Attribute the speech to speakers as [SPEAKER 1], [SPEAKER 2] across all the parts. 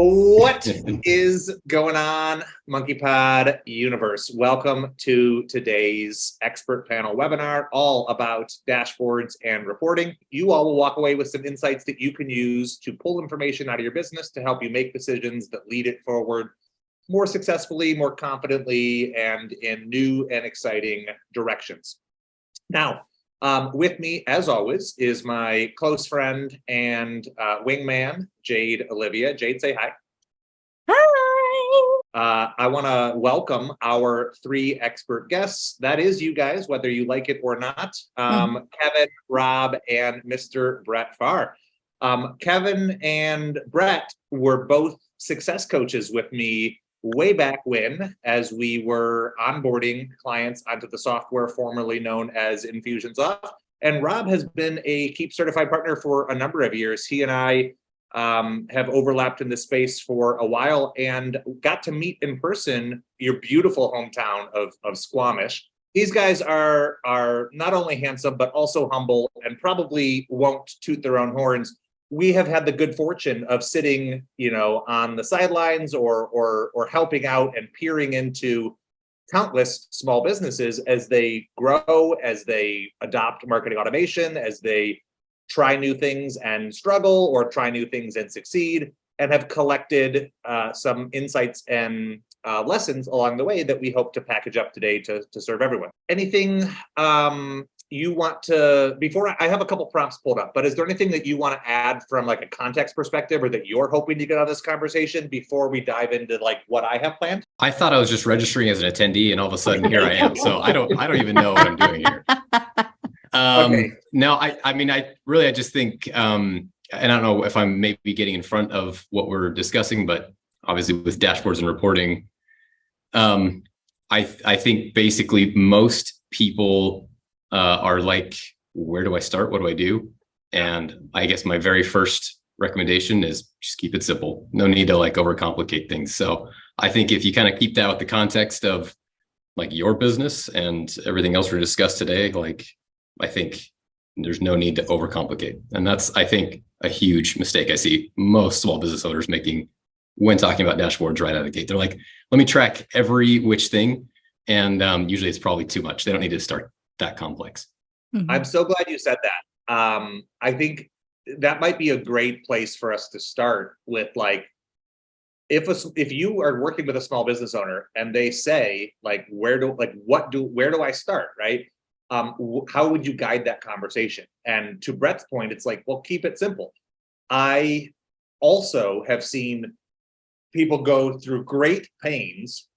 [SPEAKER 1] What is going on, Monkey Pod universe? Welcome to today's expert panel webinar, all about dashboards and reporting. You all will walk away with some insights that you can use to pull information out of your business to help you make decisions that lead it forward more successfully, more confidently, and in new and exciting directions. Now, with me, as always, is my close friend and wingman, Jade Olivia. Jade, say hi.
[SPEAKER 2] Hi.
[SPEAKER 1] I want to welcome our three expert guests. That is you guys, whether you like it or not. Kevin, Rob, and Mr. Brett Farr. Kevin and Brett were both success coaches with me way back when, as we were onboarding clients onto the software formerly known as Infusionsoft. And Rob has been a Keap certified partner for a number of years. He and I have overlapped in this space for a while and got to meet in person your beautiful hometown of Squamish. These guys are not only handsome, but also humble and probably won't toot their own horns. We have had the good fortune of sitting, on the sidelines or helping out and peering into countless small businesses as they grow, as they adopt marketing automation, as they try new things and struggle, or try new things and succeed, and have collected some insights and lessons along the way that we hope to package up today to serve everyone. Anything you want to, before I have a couple prompts pulled up, but is there anything that you want to add from like a context perspective, or that you're hoping to get out of this conversation before we dive into like what I have planned?
[SPEAKER 3] I thought I was just registering as an attendee, and all of a sudden here I am. So I don't even know what I'm doing here.
[SPEAKER 1] Okay.
[SPEAKER 3] No, I just think, and I don't know if I'm maybe getting in front of what we're discussing, but obviously with dashboards and reporting, I think basically most people are like, where do I start? What do I do? And I guess my very first recommendation is just keep it simple. No need to like overcomplicate things. So I think if you kind of keep that with the context of like your business and everything else we discussed today, like I think there's no need to overcomplicate. And that's, I think, a huge mistake I see most small business owners making when talking about dashboards right out of the gate. They're like, let me track every which thing. And usually it's probably too much. They don't need to start that complex.
[SPEAKER 1] I'm so glad you said that. I think that might be a great place for us to start with, like, if you are working with a small business owner and they say like, where do I start, right? How would you guide that conversation? And to Brett's point, it's like, well, keep it simple. I also have seen people go through great pains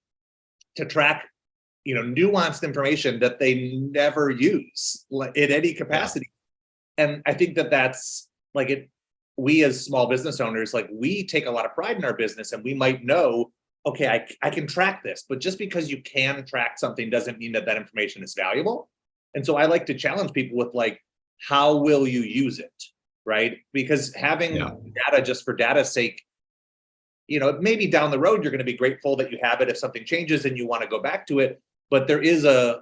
[SPEAKER 1] to track nuanced information that they never use in any capacity. Yeah. And I think that's like it. We as small business owners, like, we take a lot of pride in our business, and we might know, okay, I can track this, but just because you can track something doesn't mean that information is valuable. And so I like to challenge people with like, how will you use it, right? Because having data just for data's sake, maybe down the road, you're going to be grateful that you have it if something changes and you want to go back to it. But there is a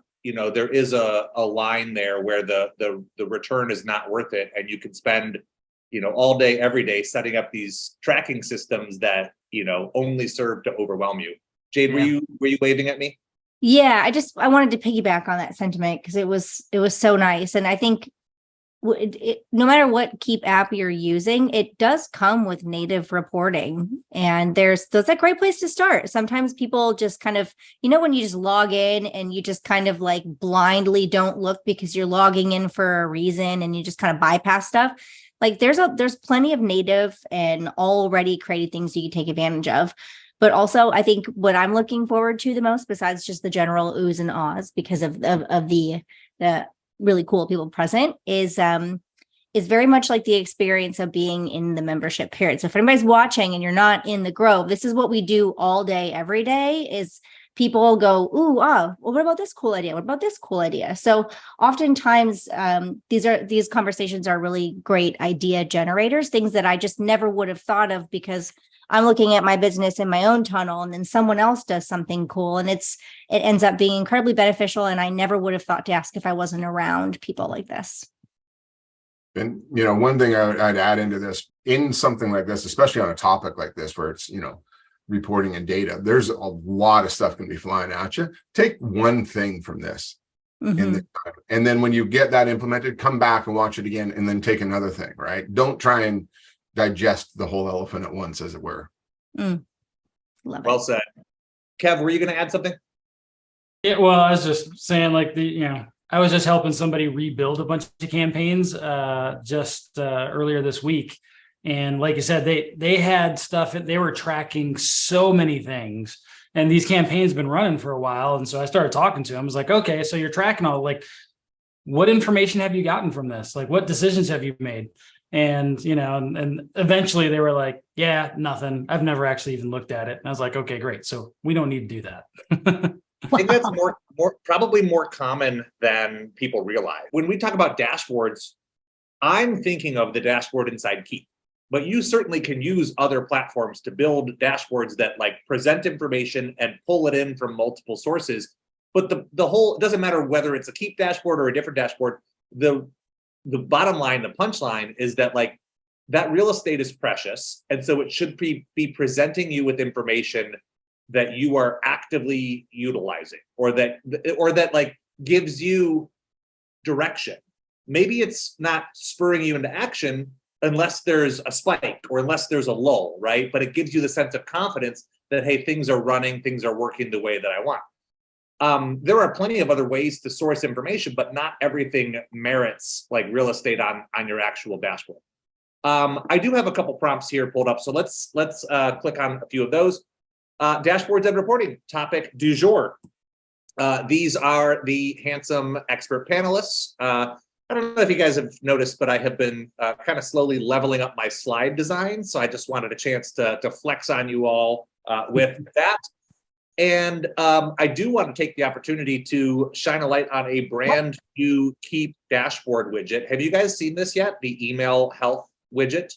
[SPEAKER 1] line there where the return is not worth it. And you can spend, all day, every day setting up these tracking systems that, only serve to overwhelm you. Jade, were you waving at me?
[SPEAKER 2] Yeah, I wanted to piggyback on that sentiment because it was so nice. And I think no matter what Keap app you're using, it does come with native reporting. And that's a great place to start. Sometimes people just kind of, when you just log in and you just kind of like blindly don't look because you're logging in for a reason and you just kind of bypass stuff. Like there's plenty of native and already created things you can take advantage of. But also, I think what I'm looking forward to the most, besides just the general oohs and ahs because of the really cool people present, is very much like the experience of being in the membership period. So if anybody's watching and you're not in the Grove, this is what we do all day, every day, is people go, ooh, well, what about this cool idea? What about this cool idea? So oftentimes these conversations are really great idea generators, things that I just never would have thought of because I'm looking at my business in my own tunnel, and then someone else does something cool, and it ends up being incredibly beneficial. And I never would have thought to ask if I wasn't around people like this.
[SPEAKER 4] And, one thing I'd add into this, in something like this, especially on a topic like this, where it's, reporting and data, there's a lot of stuff can be flying at you. Take one thing from this.
[SPEAKER 2] Mhm.
[SPEAKER 4] And then when you get that implemented, come back and watch it again, and then take another thing, right? Don't try and digest the whole elephant at once, as it were.
[SPEAKER 2] Love
[SPEAKER 1] Well
[SPEAKER 2] it.
[SPEAKER 1] said. Kev, were you going to add something?
[SPEAKER 5] Yeah, well, I was just saying, like, I was just helping somebody rebuild a bunch of campaigns earlier this week. And like you said, they had stuff, they were tracking so many things. And these campaigns been running for a while. And so I started talking to him. I was like, okay, so you're tracking all, like, what information have you gotten from this? Like, what decisions have you made? And, and eventually they were like, yeah, nothing. I've never actually even looked at it. And I was like, okay, great. So we don't need to do that.
[SPEAKER 1] I think that's probably more common than people realize. When we talk about dashboards, I'm thinking of the dashboard inside Keap, but you certainly can use other platforms to build dashboards that like present information and pull it in from multiple sources. But the whole, it doesn't matter whether it's a Keap dashboard or a different dashboard. The bottom line, the punchline is that like that real estate is precious. And so it should be presenting you with information that you are actively utilizing, or that like gives you direction. Maybe it's not spurring you into action unless there's a spike or unless there's a lull, right? But it gives you the sense of confidence that, hey, things are running, things are working the way that I want. There are plenty of other ways to source information, but not everything merits like real estate on your actual dashboard. I do have a couple prompts here pulled up, so let's click on a few of those. Dashboards and reporting, topic du jour. These are the handsome expert panelists. I don't know if you guys have noticed, but I have been kind of slowly leveling up my slide design. So I just wanted a chance to flex on you all with that. And I do want to take the opportunity to shine a light on a brand new Keap dashboard widget. Have you guys seen this yet? The email health widget.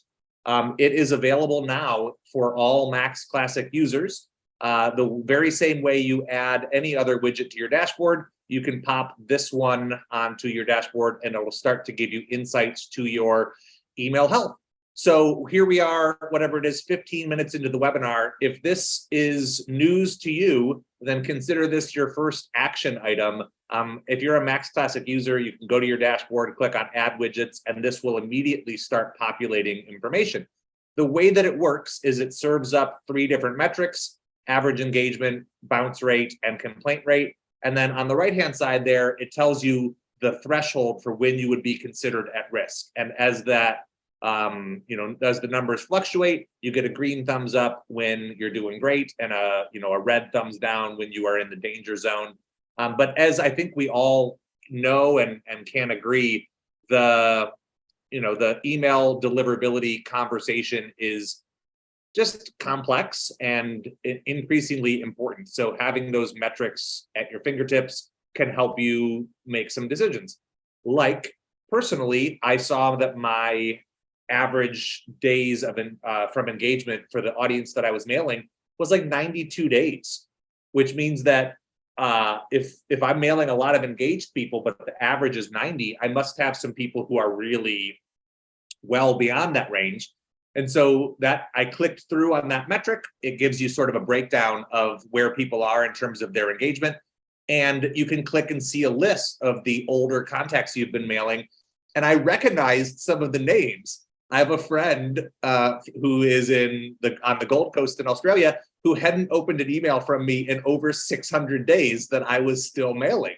[SPEAKER 1] It is available now for all Max Classic users. The very same way you add any other widget to your dashboard, you can pop this one onto your dashboard and it will start to give you insights to your email health. So here we are, whatever it is, 15 minutes into the webinar. If this is news to you, then consider this your first action item. If you're a Max Classic user, you can go to your dashboard, click on Add Widgets, and this will immediately start populating information. The way that it works is it serves up 3 different metrics: average engagement, bounce rate, and complaint rate. And then on the right-hand side there, it tells you the threshold for when you would be considered at risk. And as that, as the numbers fluctuate, you get a green thumbs up when you're doing great and a red thumbs down when you are in the danger zone. But as I think we all know and can agree, the email deliverability conversation is just complex and increasingly important. So having those metrics at your fingertips can help you make some decisions. Like personally, I saw that my average days of from engagement for the audience that I was mailing was like 92 days, which means that if I'm mailing a lot of engaged people, but the average is 90, I must have some people who are really well beyond that range. And so that I clicked through on that metric. It gives you sort of a breakdown of where people are in terms of their engagement. And you can click and see a list of the older contacts you've been mailing. And I recognized some of the names. I have a friend who is on the Gold Coast in Australia who hadn't opened an email from me in over 600 days that I was still mailing.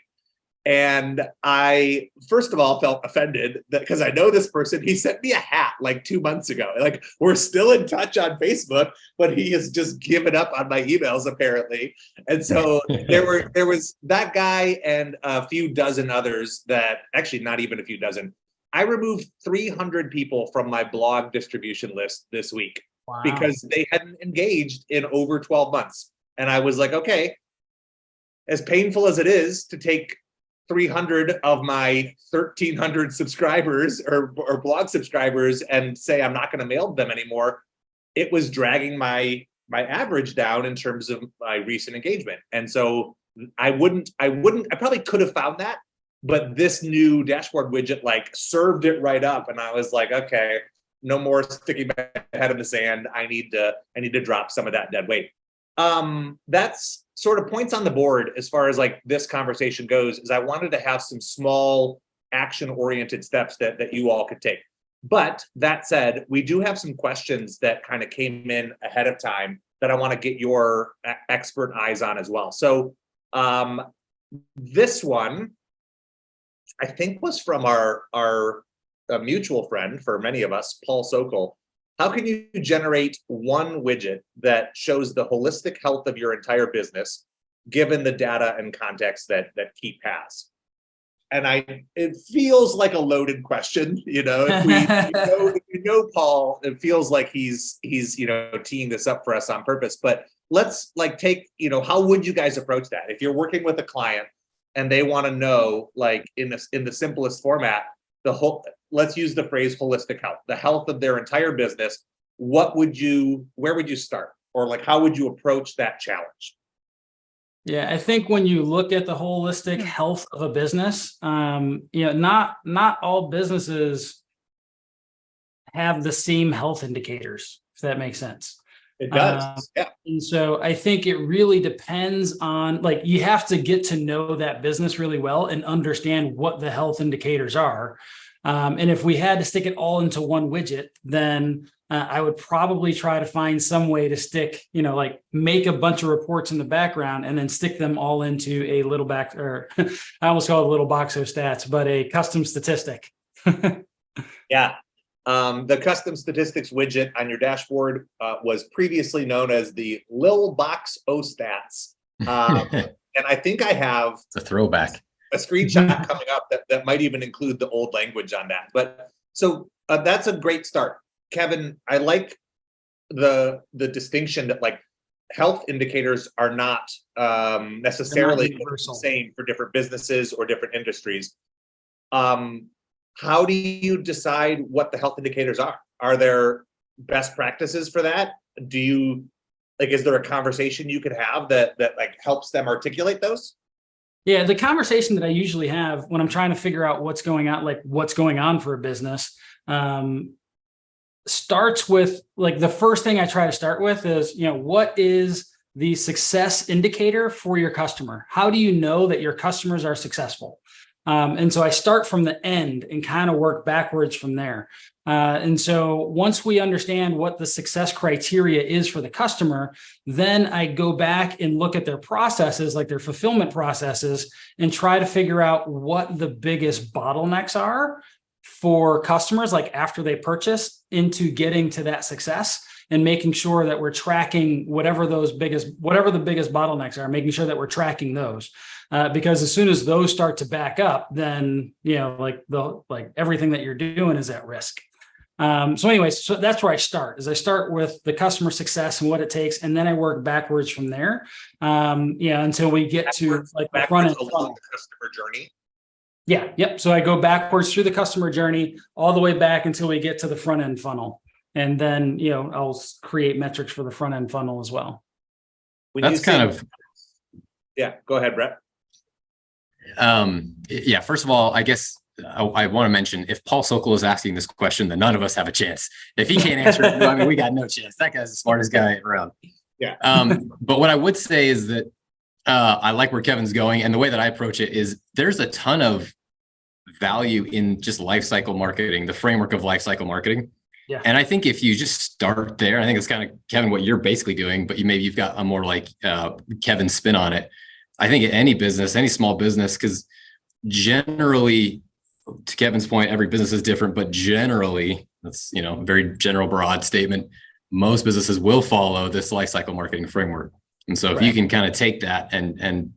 [SPEAKER 1] And I, first of all, felt offended because I know this person. He sent me a hat like 2 months ago. Like, we're still in touch on Facebook, but he has just given up on my emails apparently. And so there was that guy and a few dozen others that, actually not even a few dozen. I removed 300 people from my blog distribution list this week. Wow. Because they hadn't engaged in over 12 months. And I was like, okay, as painful as it is to take 300 of my 1,300 subscribers or blog subscribers and say I'm not going to mail them anymore, it was dragging my average down in terms of my recent engagement. And so I probably could have found that, but this new dashboard widget like served it right up. And I was like, okay, no more sticking my head in the sand. I need to drop some of that dead weight. That's sort of points on the board as far as like this conversation goes, is I wanted to have some small action-oriented steps that you all could take. But that said, we do have some questions that kind of came in ahead of time that I want to get your expert eyes on as well. So this one, I think, was from our mutual friend for many of us, Paul Sokol. How can you generate one widget that shows the holistic health of your entire business, given the data and context that Keap has? And it feels like a loaded question, you know. If you know Paul, it feels like he's teeing this up for us on purpose. But let's like take, how would you guys approach that if you're working with a client and they want to know, like in the simplest format, let's use the phrase holistic health, the health of their entire business. Where would you start, or like how would you approach that challenge?
[SPEAKER 5] Yeah, I think when you look at the holistic health of a business, not all businesses have the same health indicators, if that makes sense.
[SPEAKER 1] It does. Yeah.
[SPEAKER 5] And so I think it really depends on, like, you have to get to know that business really well and understand what the health indicators are. And if we had to stick it all into one widget, then I would probably try to find some way to stick, like make a bunch of reports in the background and then stick them all into a little I almost call it a little box of stats, but a custom statistic.
[SPEAKER 1] Yeah. The custom statistics widget on your dashboard was previously known as the Lil Box O Stats. And I think I have
[SPEAKER 3] it's a throwback.
[SPEAKER 1] A screenshot coming up that might even include the old language on that. But so that's a great start. Kevin, I like the distinction that like health indicators are not necessarily the same for different businesses or different industries. How do you decide what the health indicators are? Are there best practices for that? Is there a conversation you could have that like helps them articulate those?
[SPEAKER 5] Yeah, the conversation that I usually have when I'm trying to figure out what's going on for a business, starts with, like, the first thing I try to start with is, what is the success indicator for your customer? How do you know that your customers are successful? And so I start from the end and kind of work backwards from there. And so once we understand what the success criteria is for the customer, then I go back and look at their processes, like their fulfillment processes, and try to figure out what the biggest bottlenecks are for customers, like after they purchase, into getting to that success, and making sure that we're tracking whatever the biggest bottlenecks are, making sure that we're tracking those. Because as soon as those start to back up, then, everything that you're doing is at risk. So that's where I start, is I start with the customer success and what it takes. And then I work backwards from there, until we get to like the front end funnel.
[SPEAKER 1] The customer journey.
[SPEAKER 5] Yeah. Yep. So I go backwards through the customer journey all the way back until we get to the front end funnel. And then, I'll create metrics for the front end funnel as well.
[SPEAKER 1] Yeah, go ahead, Brett.
[SPEAKER 3] Yeah, first of all, I guess I want to mention, if Paul Sokol is asking this question, then none of us have a chance. If he can't answer it, we got no chance. That guy's the smartest guy around.
[SPEAKER 1] Yeah.
[SPEAKER 3] But what I would say is that I like where Kevin's going, and the way that I approach it is there's a ton of value in just lifecycle marketing, the framework of lifecycle marketing.
[SPEAKER 5] Yeah.
[SPEAKER 3] And I think if you just start there, I think it's kind of, Kevin, what you're basically doing, but you've got a more like Kevin's spin on it. I think any business, any small business, because generally, to Kevin's point, every business is different, but generally, that's, a very general, broad statement. Most businesses will follow this lifecycle marketing framework. And so if you can kind of take that and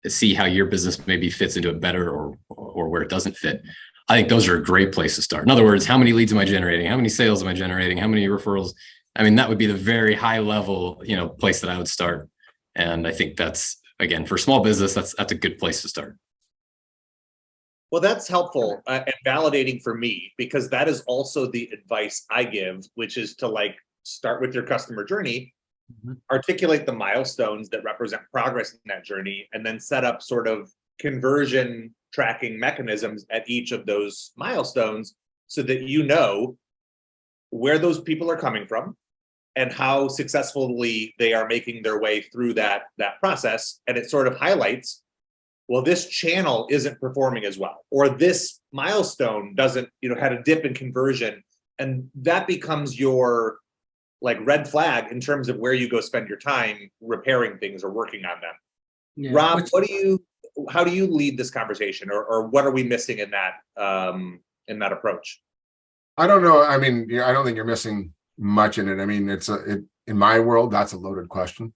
[SPEAKER 3] see how your business maybe fits into it better or where it doesn't fit, I think those are a great place to start. In other words, how many leads am I generating? How many sales am I generating? How many referrals? I mean, that would be the very high level, place that I would start. And I think that's, again, for small business, that's a good place to start.
[SPEAKER 1] Well, that's helpful and validating for me, because that is also the advice I give, which is to start with your customer journey, articulate the milestones that represent progress in that journey, and then set up sort of conversion tracking mechanisms at each of those milestones so that you know where those people are coming from and how successfully they are making their way through that process. And it sort of highlights, well, this channel isn't performing as well, or this milestone doesn't, had a dip in conversion. And that becomes your like red flag in terms of where you go spend your time repairing things or working on them.
[SPEAKER 5] Yeah.
[SPEAKER 1] Rob, how do you lead this conversation, or what are we missing in that approach?
[SPEAKER 4] I don't know. I mean, I don't think you're missing much in it. I mean, in my world, that's a loaded question.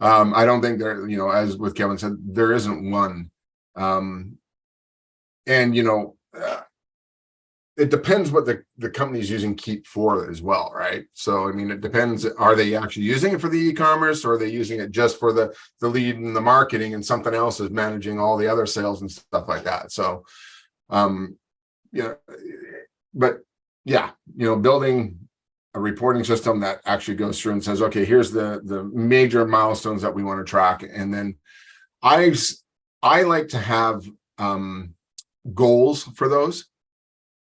[SPEAKER 4] I don't think there, as with Kevin said, there isn't one. It depends what the company's using Keap for as well, right? So, I mean, it depends. Are they actually using it for the e-commerce, or are they using it just for the lead and the marketing, and something else is managing all the other sales and stuff like that? So, but yeah, building a reporting system that actually goes through and says, okay, here's the major milestones that we want to track. And then I like to have goals for those.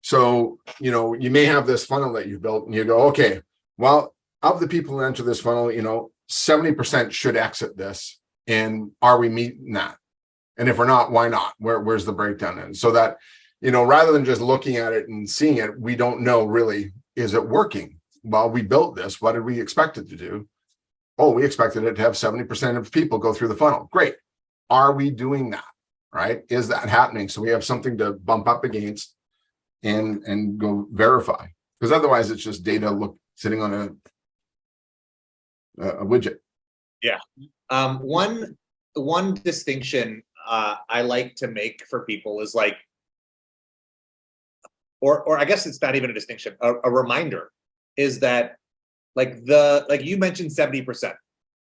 [SPEAKER 4] So, you may have this funnel that you've built and you go, okay, well, of the people who enter this funnel, 70% should exit this. And are we meeting that? And if we're not, why not? Where's the breakdown in? So that, rather than just looking at it and seeing it, we don't know really, is it working? Well, we built this. What did we expect it to do? Oh, we expected it to have 70% of people go through the funnel. Great. Are we doing that? Right? Is that happening? So we have something to bump up against and go verify, because otherwise it's just data sitting on a widget.
[SPEAKER 1] Yeah. One distinction I like to make for people is like, or I guess it's not even a distinction, a reminder is that like you mentioned 70%,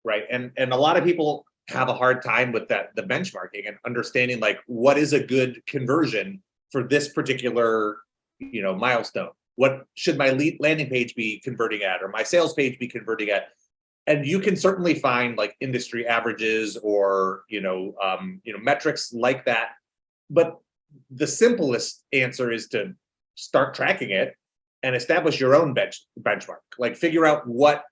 [SPEAKER 1] right? And a lot of people have a hard time with the benchmarking and understanding like what is a good conversion for this particular milestone. What should my landing page be converting at, or my sales page be converting at? And you can certainly find like industry averages or metrics like that. But the simplest answer is to start tracking it and establish your own benchmark. Like figure out what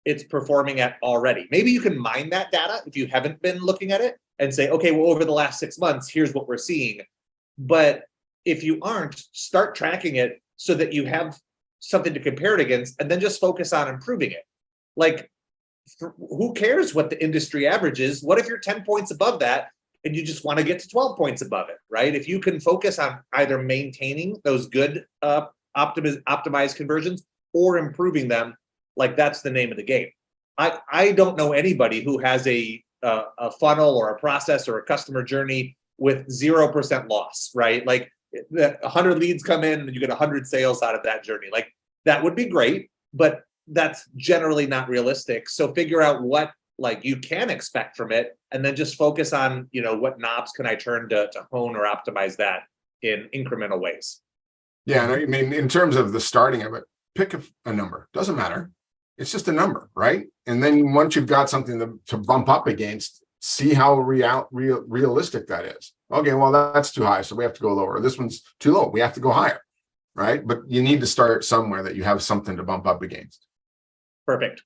[SPEAKER 1] it's performing at already. Maybe you can mine that data if you haven't been looking at it and say, okay, well, over the last 6 months, here's what we're seeing. But if you aren't, start tracking it so that you have something to compare it against, and then just focus on improving it. Like, who cares what the industry average is? What if you're 10 points above that and you just want to get to 12 points above it, right? If you can focus on either maintaining those good optimized conversions or improving them, like that's the name of the game. I don't know anybody who has a funnel or a process or a customer journey with 0% loss, right? Like 100 leads come in and you get 100 sales out of that journey. Like that would be great, but that's generally not realistic. So figure out what like you can expect from it, and then just focus on, what knobs can I turn to hone or optimize that in incremental ways.
[SPEAKER 4] Yeah. And I mean, in terms of the starting of it, pick a number. Doesn't matter. It's just a number, right? And then once you've got something to bump up against, see how realistic that is. Okay, well, that's too high, so we have to go lower. This one's too low, we have to go higher, right? But you need to start somewhere that you have something to bump up against.
[SPEAKER 1] Perfect.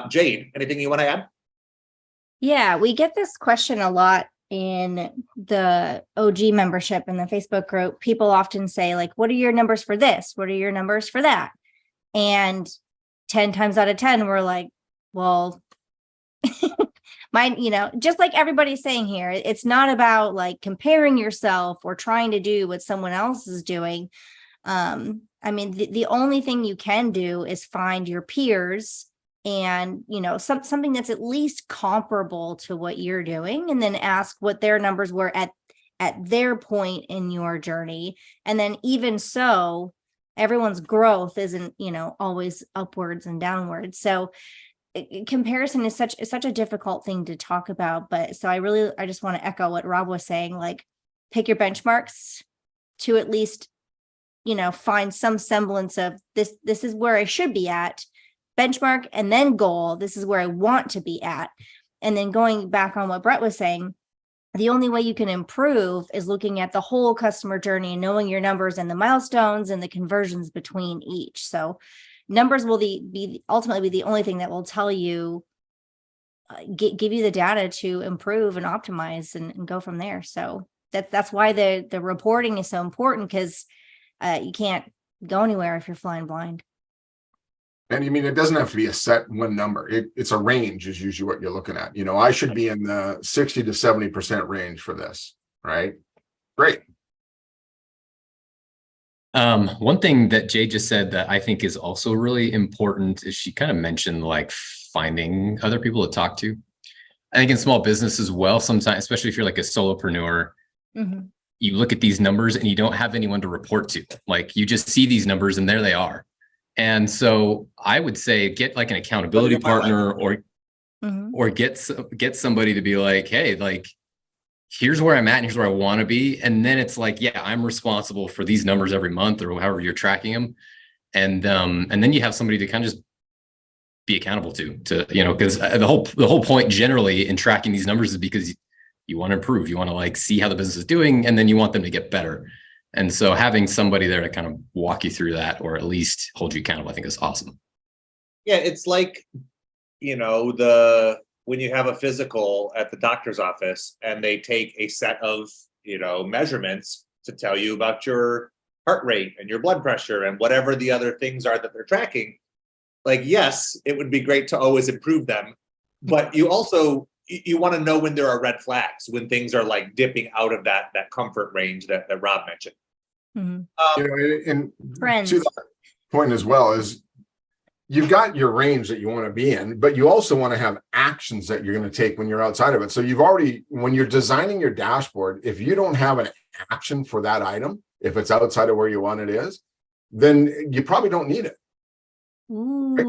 [SPEAKER 1] Jade, anything you want to add?
[SPEAKER 2] Yeah, we get this question a lot in the OG membership in the Facebook group. People often say, like, what are your numbers for this? What are your numbers for that? And 10 times out of 10, we're like, well, mine, just like everybody's saying here, it's not about like comparing yourself or trying to do what someone else is doing. I mean, the only thing you can do is find your peers and, something that's at least comparable to what you're doing, and then ask what their numbers were at their point in your journey. And then even so, everyone's growth isn't, always upwards and downwards. So comparison is such a difficult thing to talk about. But so I just want to echo what Rob was saying, like pick your benchmarks to at least, find some semblance of this is where I should be at, benchmark, and then goal. This is where I want to be at. And then going back on what Brett was saying, the only way you can improve is looking at the whole customer journey and knowing your numbers and the milestones and the conversions between each. So numbers will be ultimately be the only thing that will tell you, give you the data to improve and optimize and go from there. So that's why the reporting is so important, because you can't go anywhere if you're flying blind.
[SPEAKER 4] And I mean, it doesn't have to be a set one number. It's a range is usually what you're looking at. You know, I should be in the 60 to 70% range for this, right? Great.
[SPEAKER 3] One thing that Jay just said that I think is also really important is she kind of mentioned like finding other people to talk to. I think in small business as well, sometimes, especially if you're like a solopreneur, you look at these numbers and you don't have anyone to report to. Like you just see these numbers and there they are. And so I would say get like an accountability partner or get somebody to be like, hey, like, here's where I'm at and here's where I want to be. And then it's like, yeah, I'm responsible for these numbers every month or however you're tracking them. And then you have somebody to kind of just be accountable to, you know, because the whole point generally in tracking these numbers is because you want to improve, you want to like see how the business is doing, and then you want them to get better. And so having somebody there to kind of walk you through that, or at least hold you accountable, I think is awesome.
[SPEAKER 1] Yeah, it's like, you know, when you have a physical at the doctor's office and they take a set of, you know, measurements to tell you about your heart rate and your blood pressure and whatever the other things are that they're tracking. Like, yes, it would be great to always improve them, but you also, you want to know when there are red flags, when things are like dipping out of that comfort range that Rob mentioned.
[SPEAKER 4] You know, and to that point as well is you've got your range that you want to be in, but you also want to have actions that you're going to take when you're outside of it. So you've already, when you're designing your dashboard, if you don't have an action for that item, if it's outside of where you want it is, then you probably don't need it. Right?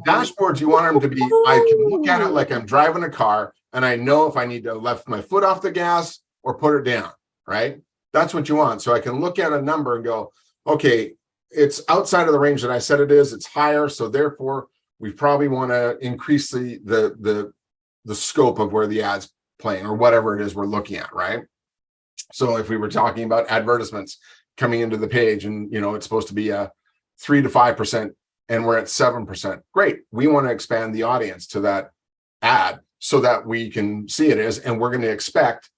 [SPEAKER 4] Dashboards, you want them to be, I can look at it like I'm driving a car and I know if I need to lift my foot off the gas or put it down, right? That's what you want. So I can look at a number and go, okay, it's outside of the range that I said it is, it's higher. So therefore we probably want to increase the scope of where the ad's playing or whatever it is we're looking at, right? So if we were talking about advertisements coming into the page and, you know, it's supposed to be a 3 to 5% and we're at 7%, great. We want to expand the audience to that ad so that we can see it is, and we're going to expect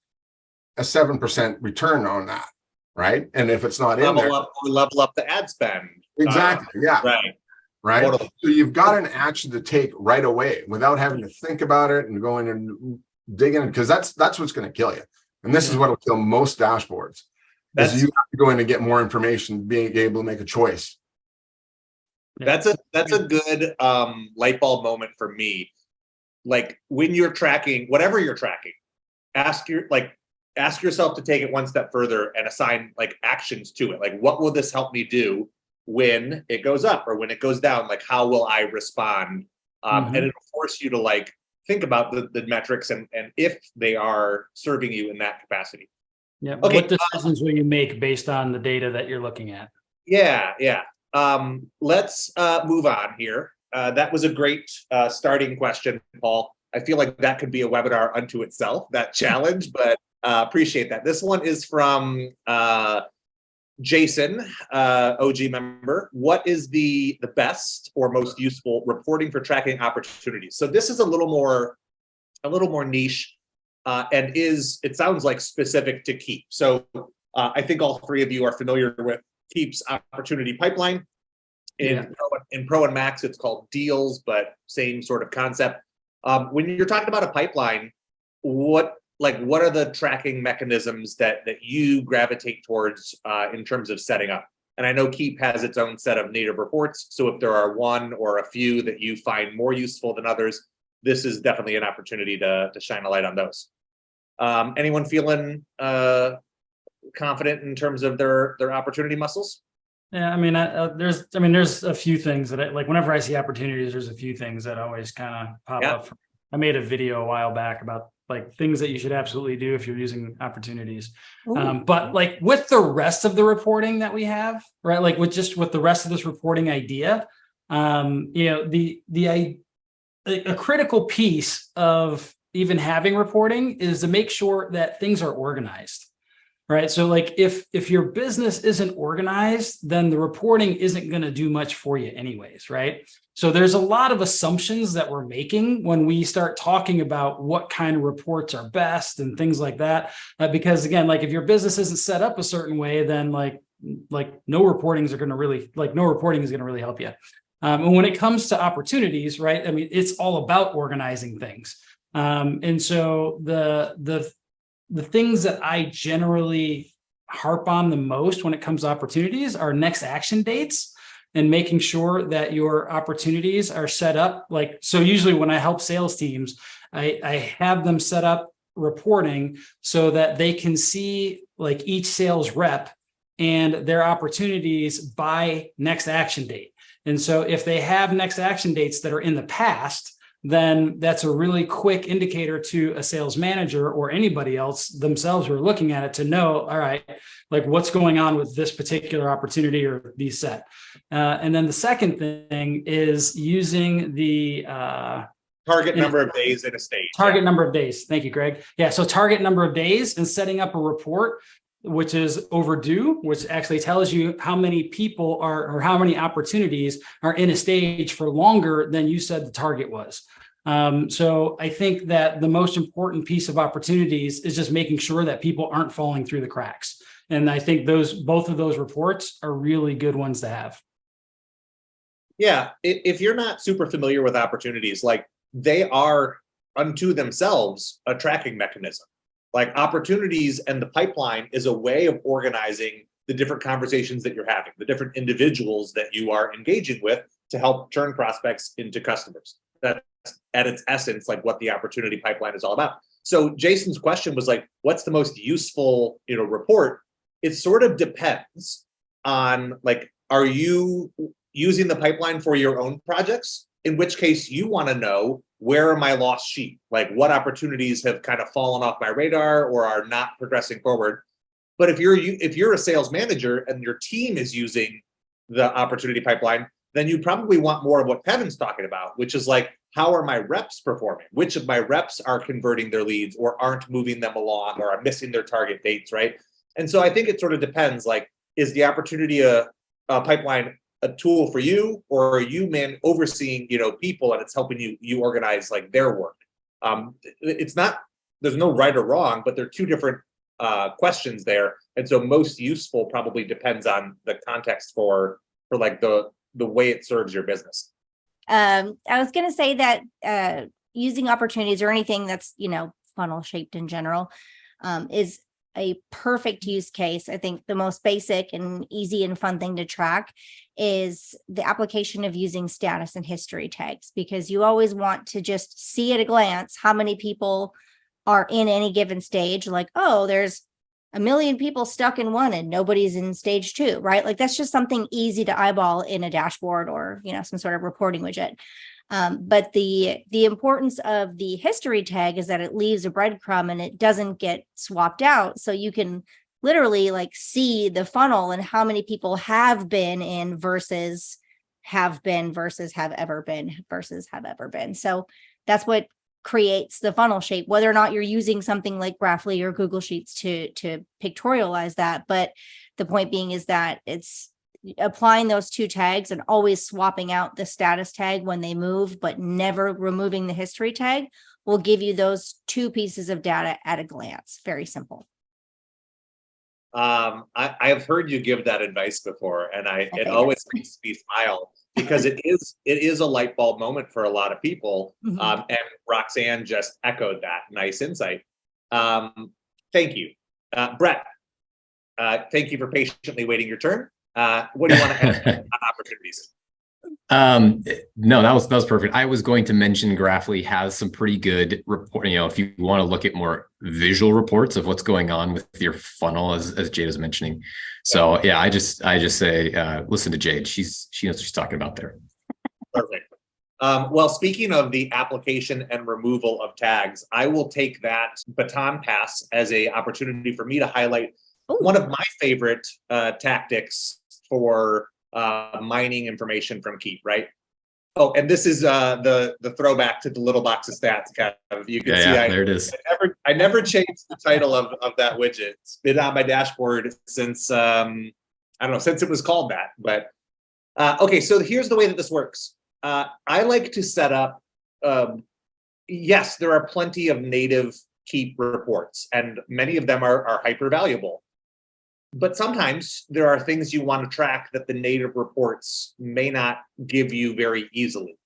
[SPEAKER 4] a 7% return on that, right? And if it's not in there,
[SPEAKER 1] level up the ad spend.
[SPEAKER 4] Exactly. Yeah. Right.
[SPEAKER 1] Totally.
[SPEAKER 4] So you've got an action to take right away without having to think about it and going and digging, because that's what's going to kill you. And this is what will kill most dashboards. Is you have to go in and get more information, being able to make a choice.
[SPEAKER 1] That's a good light bulb moment for me. Like when you're tracking, whatever you're tracking, ask yourself to take it one step further and assign like actions to it. Like, what will this help me do when it goes up or when it goes down? Like, how will I respond? And it'll force you to like think about the metrics and if they are serving you in that capacity.
[SPEAKER 5] Yeah.
[SPEAKER 1] Okay.
[SPEAKER 5] What decisions will you make based on the data that you're looking at?
[SPEAKER 1] Yeah. Let's move on here. That was a great starting question, Paul. I feel like that could be a webinar unto itself, that challenge, but appreciate that. This one is from Jason, OG member. What is the best or most useful reporting for tracking opportunities? So this is a little more niche and it sounds like specific to Keap. So I think all three of you are familiar with Keap's opportunity pipeline. In Pro and Max, it's called deals, but same sort of concept. When you're talking about a pipeline, what are the tracking mechanisms that you gravitate towards in terms of setting up? And I know Keap has its own set of native reports. So if there are one or a few that you find more useful than others, this is definitely an opportunity to shine a light on those. Anyone feeling confident in terms of their opportunity muscles?
[SPEAKER 5] Yeah, I mean, there's a few things that like whenever I see opportunities, there's a few things that always kind of pop up. I made a video a while back about like things that you should absolutely do if you're using opportunities. But like with the rest of the reporting that we have, right? Like with the rest of this reporting idea, you know, a critical piece of even having reporting is to make sure that things are organized. Right. So like if your business isn't organized, then the reporting isn't going to do much for you anyways. Right. So there's a lot of assumptions that we're making when we start talking about what kind of reports are best and things like that. Because again, like if your business isn't set up a certain way, then like no reporting is going to really help you. And when it comes to opportunities, right, I mean, it's all about organizing things. And so the things that I generally harp on the most when it comes to opportunities are next action dates and making sure that your opportunities are set up. Like, so usually when I help sales teams, I have them set up reporting so that they can see like each sales rep and their opportunities by next action date. And so if they have next action dates that are in the past, then that's a really quick indicator to a sales manager or anybody else themselves who are looking at it to know, all right, like what's going on with this particular opportunity or these set. And then the second thing is using the
[SPEAKER 1] target number of days in a stage.
[SPEAKER 5] Target number of days. Thank you, Greg. Yeah. So target number of days and setting up a report, which is overdue, which actually tells you how many people are, or how many opportunities are in a stage for longer than you said the target was. So I think that the most important piece of opportunities is just making sure that people aren't falling through the cracks. And I think both of those reports are really good ones to have.
[SPEAKER 1] Yeah. If you're not super familiar with opportunities, like they are unto themselves a tracking mechanism. Like opportunities and the pipeline is a way of organizing the different conversations that you're having, the different individuals that you are engaging with to help turn prospects into customers. That's at its essence, like what the opportunity pipeline is all about. So Jason's question was like, what's the most useful, report? It sort of depends on like, are you using the pipeline for your own projects? In which case you want to know, where are my lost sheep? Like what opportunities have kind of fallen off my radar or are not progressing forward? But if you're a sales manager and your team is using the opportunity pipeline, then you probably want more of what Kevin's talking about, which is like, how are my reps performing? Which of my reps are converting their leads or aren't moving them along or are missing their target dates, right? And so I think it sort of depends, like, is the opportunity a pipeline a tool for you, or are you overseeing, people and it's helping you organize like their work? It's not, there's no right or wrong, but there are two different questions there. And so most useful probably depends on the context for like the way it serves your business.
[SPEAKER 2] I was going to say that using opportunities or anything that's, funnel shaped in general is a perfect use case. I think the most basic and easy and fun thing to track is the application of using status and history tags, because you always want to just see at a glance how many people are in any given stage. Like, oh, there's 1 million people stuck in one and nobody's in stage 2, right? Like that's just something easy to eyeball in a dashboard or, some sort of reporting widget. But the importance of the history tag is that it leaves a breadcrumb and it doesn't get swapped out. So you can literally like see the funnel and how many people have been in versus have been versus have ever been versus have ever been. So that's what creates the funnel shape, whether or not you're using something like Graphly or Google Sheets to pictorialize that. But the point being is that it's applying those two tags and always swapping out the status tag when they move, but never removing the history tag will give you those two pieces of data at a glance. Very simple.
[SPEAKER 1] I've heard you give that advice before, and it always makes me smile because it is a light bulb moment for a lot of people.
[SPEAKER 2] Mm-hmm.
[SPEAKER 1] And Roxanne just echoed that nice insight. Thank you, Brett. Thank you for patiently waiting your turn. What do you want to add on opportunities?
[SPEAKER 3] No, that was perfect. I was going to mention Graphly has some pretty good report. If you want to look at more visual reports of what's going on with your funnel, as Jade was mentioning. So yeah, I just say listen to Jade. She knows what she's talking about there.
[SPEAKER 1] Perfect. Well, speaking of the application and removal of tags, I will take that baton pass as a opportunity for me to highlight one of my favorite tactics for mining information from Keap, right? Oh, and this is the throwback to the little box of stats, Kev. You can see
[SPEAKER 3] there it is.
[SPEAKER 1] I never changed the title of that widget. It's been on my dashboard since I don't know, since it was called that. But okay, so here's the way that this works. I like to set up. Yes, there are plenty of native Keap reports, and many of them are hyper valuable. But sometimes there are things you want to track that the native reports may not give you very easily.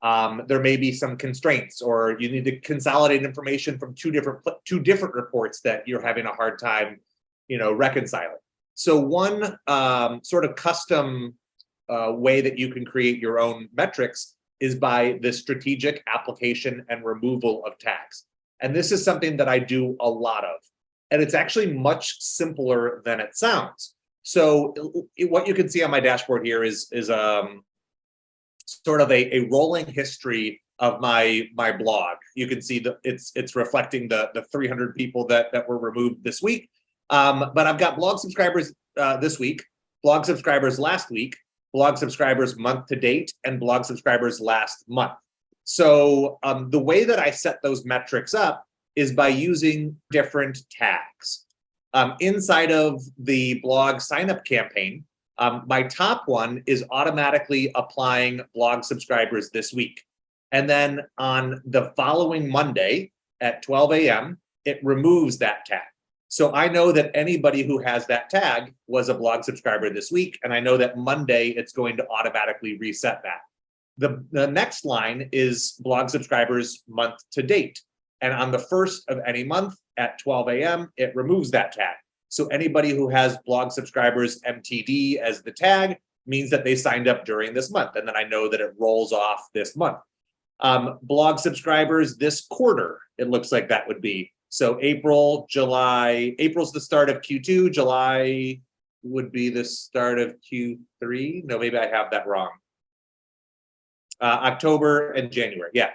[SPEAKER 1] There may be some constraints, or you need to consolidate information from two different reports that you're having a hard time, reconciling. So one sort of custom way that you can create your own metrics is by the strategic application and removal of tags. And this is something that I do a lot of. And it's actually much simpler than it sounds. So what you can see on my dashboard here is sort of a rolling history of my blog. You can see that it's reflecting the 300 people that were removed this week. But I've got blog subscribers this week, blog subscribers last week, blog subscribers month to date, and blog subscribers last month. So the way that I set those metrics up is by using different tags. Inside of the blog sign-up campaign, my top one is automatically applying blog subscribers this week. And then on the following Monday at 12 a.m., it removes that tag. So I know that anybody who has that tag was a blog subscriber this week, and I know that Monday it's going to automatically reset that. The next line is blog subscribers month to date. And on the first of any month at 12 a.m., it removes that tag. So anybody who has blog subscribers MTD as the tag means that they signed up during this month. And then I know that it rolls off this month. Blog subscribers this quarter, it looks like that would be. So April, July, April's the start of Q2, July would be the start of Q3. No, maybe I have that wrong. October and January, yeah.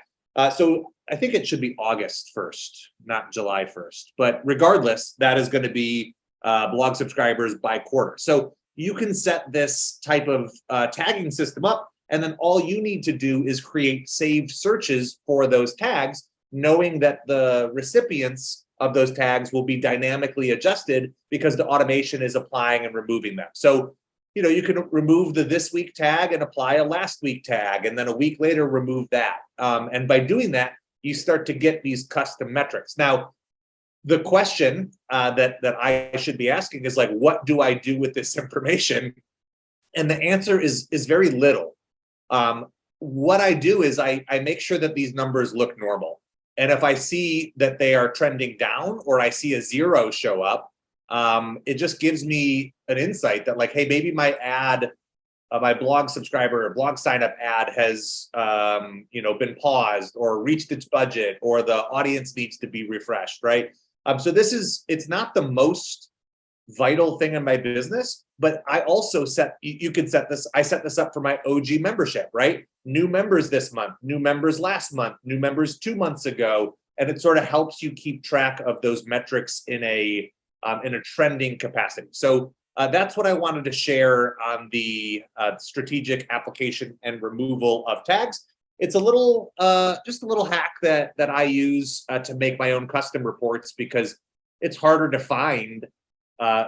[SPEAKER 1] So I think it should be August 1st, not July 1st. But regardless, that is going to be blog subscribers by quarter. So you can set this type of tagging system up, and then all you need to do is create saved searches for those tags, knowing that the recipients of those tags will be dynamically adjusted because the automation is applying and removing them. So you can remove the this week tag and apply a last week tag, and then a week later remove that. And by doing that, you start to get these custom metrics. Now, the question that I should be asking is like, what do I do with this information? And the answer is very little. What I do is I make sure that these numbers look normal. And if I see that they are trending down, or I see a 0 show up, it just gives me an insight that like, hey, maybe my ad, my blog subscriber or blog sign up ad has, been paused or reached its budget, or the audience needs to be refreshed, right? So it's not the most vital thing in my business, but I also you can set this, I set this up for my OG membership, right? New members this month, new members last month, new members 2 months ago. And it sort of helps you keep track of those metrics in a trending capacity. So that's what I wanted to share on the strategic application and removal of tags. It's a little, just a little hack that I use to make my own custom reports, because it's harder to find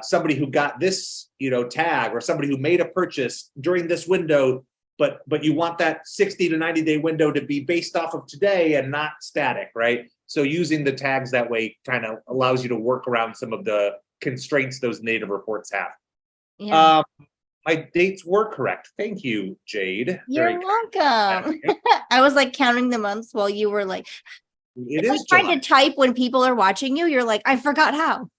[SPEAKER 1] somebody who got this, tag, or somebody who made a purchase during this window, but you want that 60 to 90 day window to be based off of today and not static, right? So using the tags that way kind of allows you to work around some of the constraints those native reports have.
[SPEAKER 2] Yeah.
[SPEAKER 1] My dates were correct. Thank you, Jade.
[SPEAKER 2] You're welcome. I was like counting the months while you were like,
[SPEAKER 1] it's
[SPEAKER 2] like trying to type when people are watching you. You're like, I forgot how.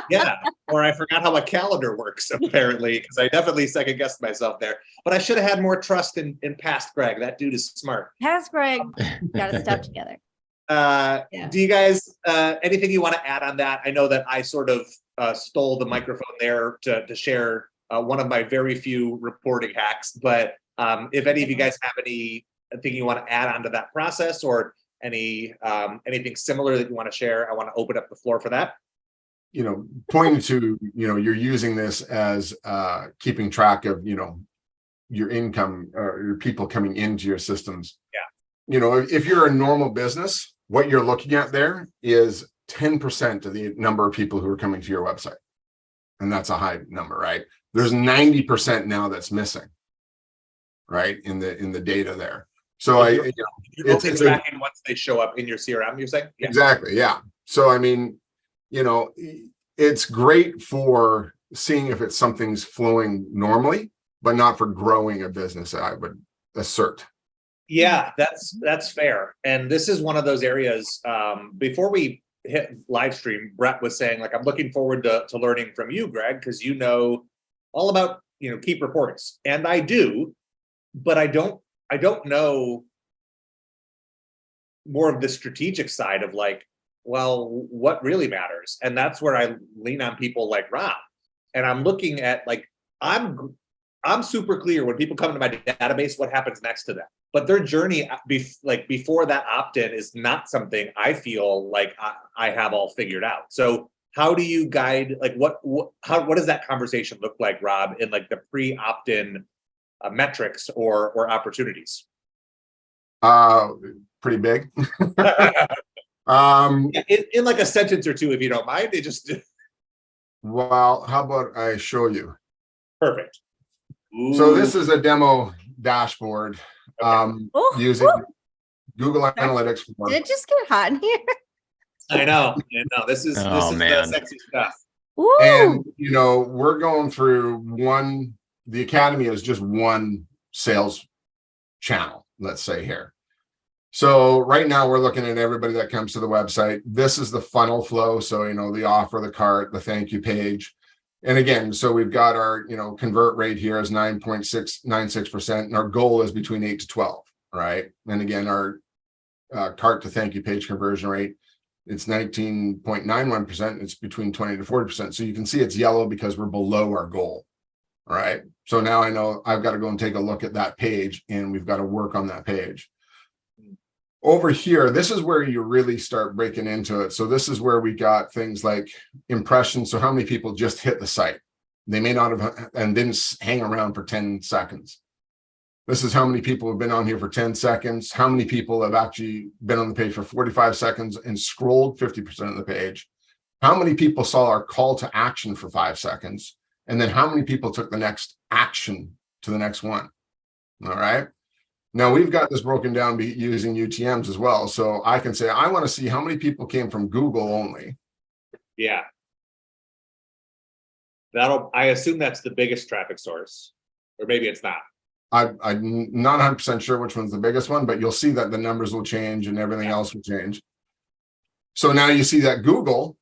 [SPEAKER 1] Yeah, or I forgot how a calendar works, apparently, because I definitely second guessed myself there. But I should have had more trust in Past Greg. That dude is smart.
[SPEAKER 2] Past Greg, got his stuff together.
[SPEAKER 1] Yeah. Do you guys, anything you want to add on that? I know that I sort of stole the microphone there to share one of my very few reporting hacks, but if any of you guys have anything you want to add onto that process, or anything similar that you want to share, I want to open up the floor for that.
[SPEAKER 4] Pointing to, you're using this as keeping track of, your income or your people coming into your systems.
[SPEAKER 1] Yeah.
[SPEAKER 4] You know, if you're a normal business, what you're looking at there is 10% of the number of people who are coming to your website. And that's a high number, right? There's 90% now that's missing, right? In the data there. So
[SPEAKER 1] you're only tracking once they show up in your CRM, you're saying? Yeah.
[SPEAKER 4] Exactly. Yeah. So, I mean, you know, it's great for seeing if it's something's flowing normally, but not for growing a business, I would assert.
[SPEAKER 1] Yeah, that's fair. And this is one of those areas, before we hit live stream, Brett was saying, like, I'm looking forward to learning from you, Greg, because you know all about, you know, Keap reports. And I do, but I don't know more of the strategic side of, like, well, what really matters? And that's where I lean on people like Rob. And I'm looking at, like, I'm super clear when people come to my database, what happens next to them. But their journey, before that opt-in, is not something I feel like I have all figured out. So how do you guide, like, what does that conversation look like, Rob, in like the pre-opt-in metrics or opportunities?
[SPEAKER 4] Pretty big.
[SPEAKER 1] In like a sentence or two, if you don't mind. They just
[SPEAKER 4] well, how about I show you?
[SPEAKER 1] Perfect. Ooh.
[SPEAKER 4] So this is a demo dashboard using Google Analytics.
[SPEAKER 2] Did it just get hot in here?
[SPEAKER 1] I know. This is the sexy stuff.
[SPEAKER 2] Ooh.
[SPEAKER 4] And you know, we're going through the academy is just one sales channel, let's say here. So right now we're looking at everybody that comes to the website. This is the funnel flow. So, you know, the offer, the cart, the thank you page. And again, so we've got our, you know, convert rate here is 9.696%. And our goal is between 8 to 12, right? And again, our cart to thank you page conversion rate, it's 19.91%. It's between 20 to 40%. So you can see it's yellow because we're below our goal, right? So now I know I've got to go and take a look at that page, and we've got to work on that page. Over here, this is where you really start breaking into it. So this is where we got things like impressions. So how many people just hit the site? They may not have and didn't hang around for 10 seconds. This is how many people have been on here for 10 seconds. How many people have actually been on the page for 45 seconds and scrolled 50% of the page? How many people saw our call to action for 5 seconds? And then how many people took the next action to the next one? All right. Now we've got this broken down using UTMs as well. So I can say, I want to see how many people came from Google only.
[SPEAKER 1] Yeah. I assume that's the biggest traffic source, or maybe it's not.
[SPEAKER 4] I'm not 100% sure which one's the biggest one, but you'll see that the numbers will change and everything else will change. So now you see that Google,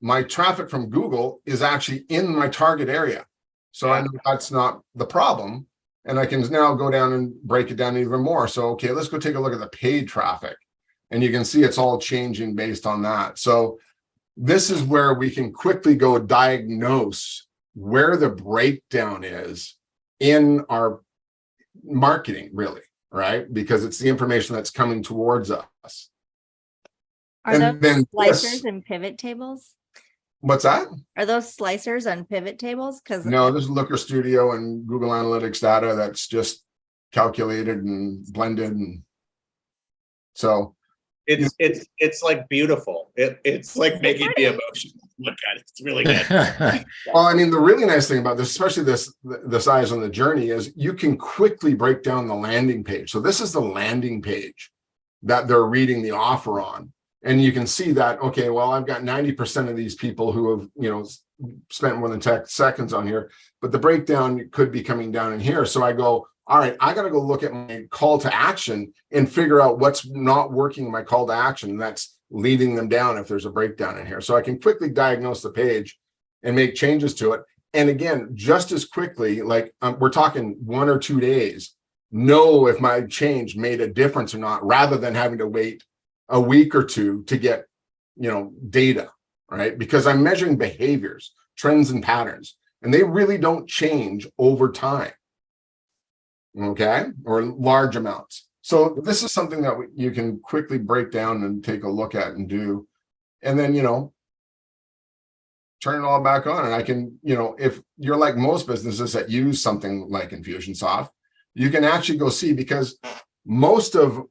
[SPEAKER 4] my traffic from Google is actually in my target area. So I know that's not the problem. And I can now go down and break it down even more. So, okay, let's go take a look at the paid traffic. And you can see it's all changing based on that. So this is where we can quickly go diagnose where the breakdown is in our marketing, really, right? Because it's the information that's coming towards us.
[SPEAKER 2] Are
[SPEAKER 4] And
[SPEAKER 2] those slicers and pivot tables?
[SPEAKER 4] What's that?
[SPEAKER 2] Are those slicers on pivot tables? Because
[SPEAKER 4] no, this is Looker Studio and Google Analytics data that's just calculated and blended, and so
[SPEAKER 1] it's like beautiful. It's like making me emotional. Look at it; it's really good.
[SPEAKER 4] Well, I mean, the really nice thing about this, especially the size on the journey, is you can quickly break down the landing page. So this is the landing page that they're reading the offer on. And you can see that, okay, well, I've got 90% of these people who have, you know, spent more than 10 seconds on here, but the breakdown could be coming down in here. So I go, all right, I got to go look at my call to action and figure out what's not working in my call to action. And that's leading them down if there's a breakdown in here. So I can quickly diagnose the page and make changes to it. And again, just as quickly, like we're talking 1 or 2 days, know if my change made a difference or not, rather than having to wait a week or two to get, you know, data, right? Because I'm measuring behaviors, trends and patterns, and they really don't change over time, okay? Or large amounts. So this is something that you can quickly break down and take a look at and do, and then, you know, turn it all back on. And I can, you know, if you're like most businesses that use something like Infusionsoft, you can actually go see, because most of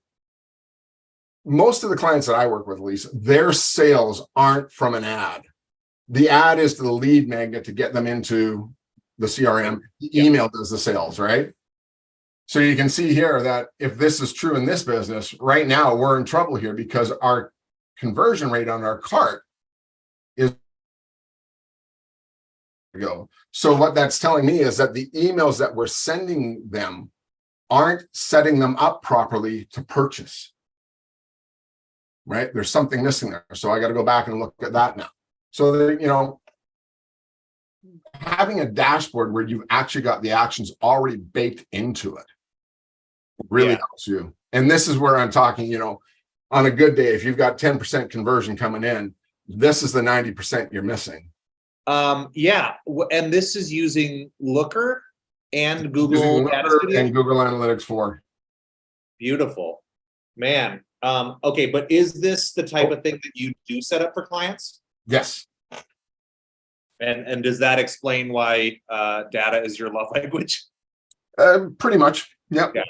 [SPEAKER 4] the clients that I work with, Lisa, their sales aren't from an ad. The ad is to the lead magnet to get them into the CRM. The email does the sales, right? So you can see here that if this is true in this business, right now we're in trouble here because our conversion rate on our cart is go. So what that's telling me is that the emails that we're sending them aren't setting them up properly to purchase. Right? There's something missing there. So I got to go back and look at that now. So that, you know, having a dashboard where you've actually got the actions already baked into it really helps you. And this is where I'm talking, you know, on a good day, if you've got 10% conversion coming in, this is the 90% you're missing.
[SPEAKER 1] Yeah, and this is using Looker and Google
[SPEAKER 4] Using
[SPEAKER 1] Data
[SPEAKER 4] Looker
[SPEAKER 1] Studio.
[SPEAKER 4] and Google Analytics 4.
[SPEAKER 1] Beautiful, man. Okay, but is this the type of thing that you do set up for clients?
[SPEAKER 4] Yes.
[SPEAKER 1] And does that explain why data is your love language?
[SPEAKER 4] Pretty much. Yep.
[SPEAKER 1] Yeah.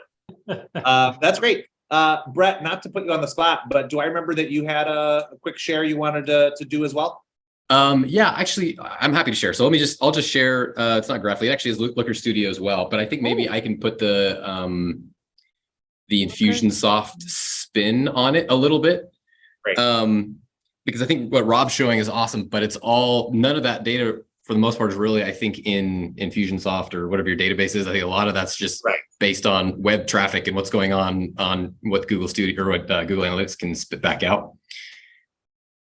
[SPEAKER 1] That's great. Brett, not to put you on the spot, but do I remember that you had a quick share you wanted to do as well?
[SPEAKER 3] Yeah, actually, I'm happy to share. So I'll just share. It's not Graphly. It actually is Looker Studio as well. But I think maybe I can put the Infusionsoft spin on it a little bit.
[SPEAKER 1] Great.
[SPEAKER 3] Because I think what Rob's showing is awesome, but it's none of that data for the most part is really, I think, in Infusionsoft or whatever your database is. I think a lot of that's just based on web traffic and what's going on what Google Studio or what Google Analytics can spit back out.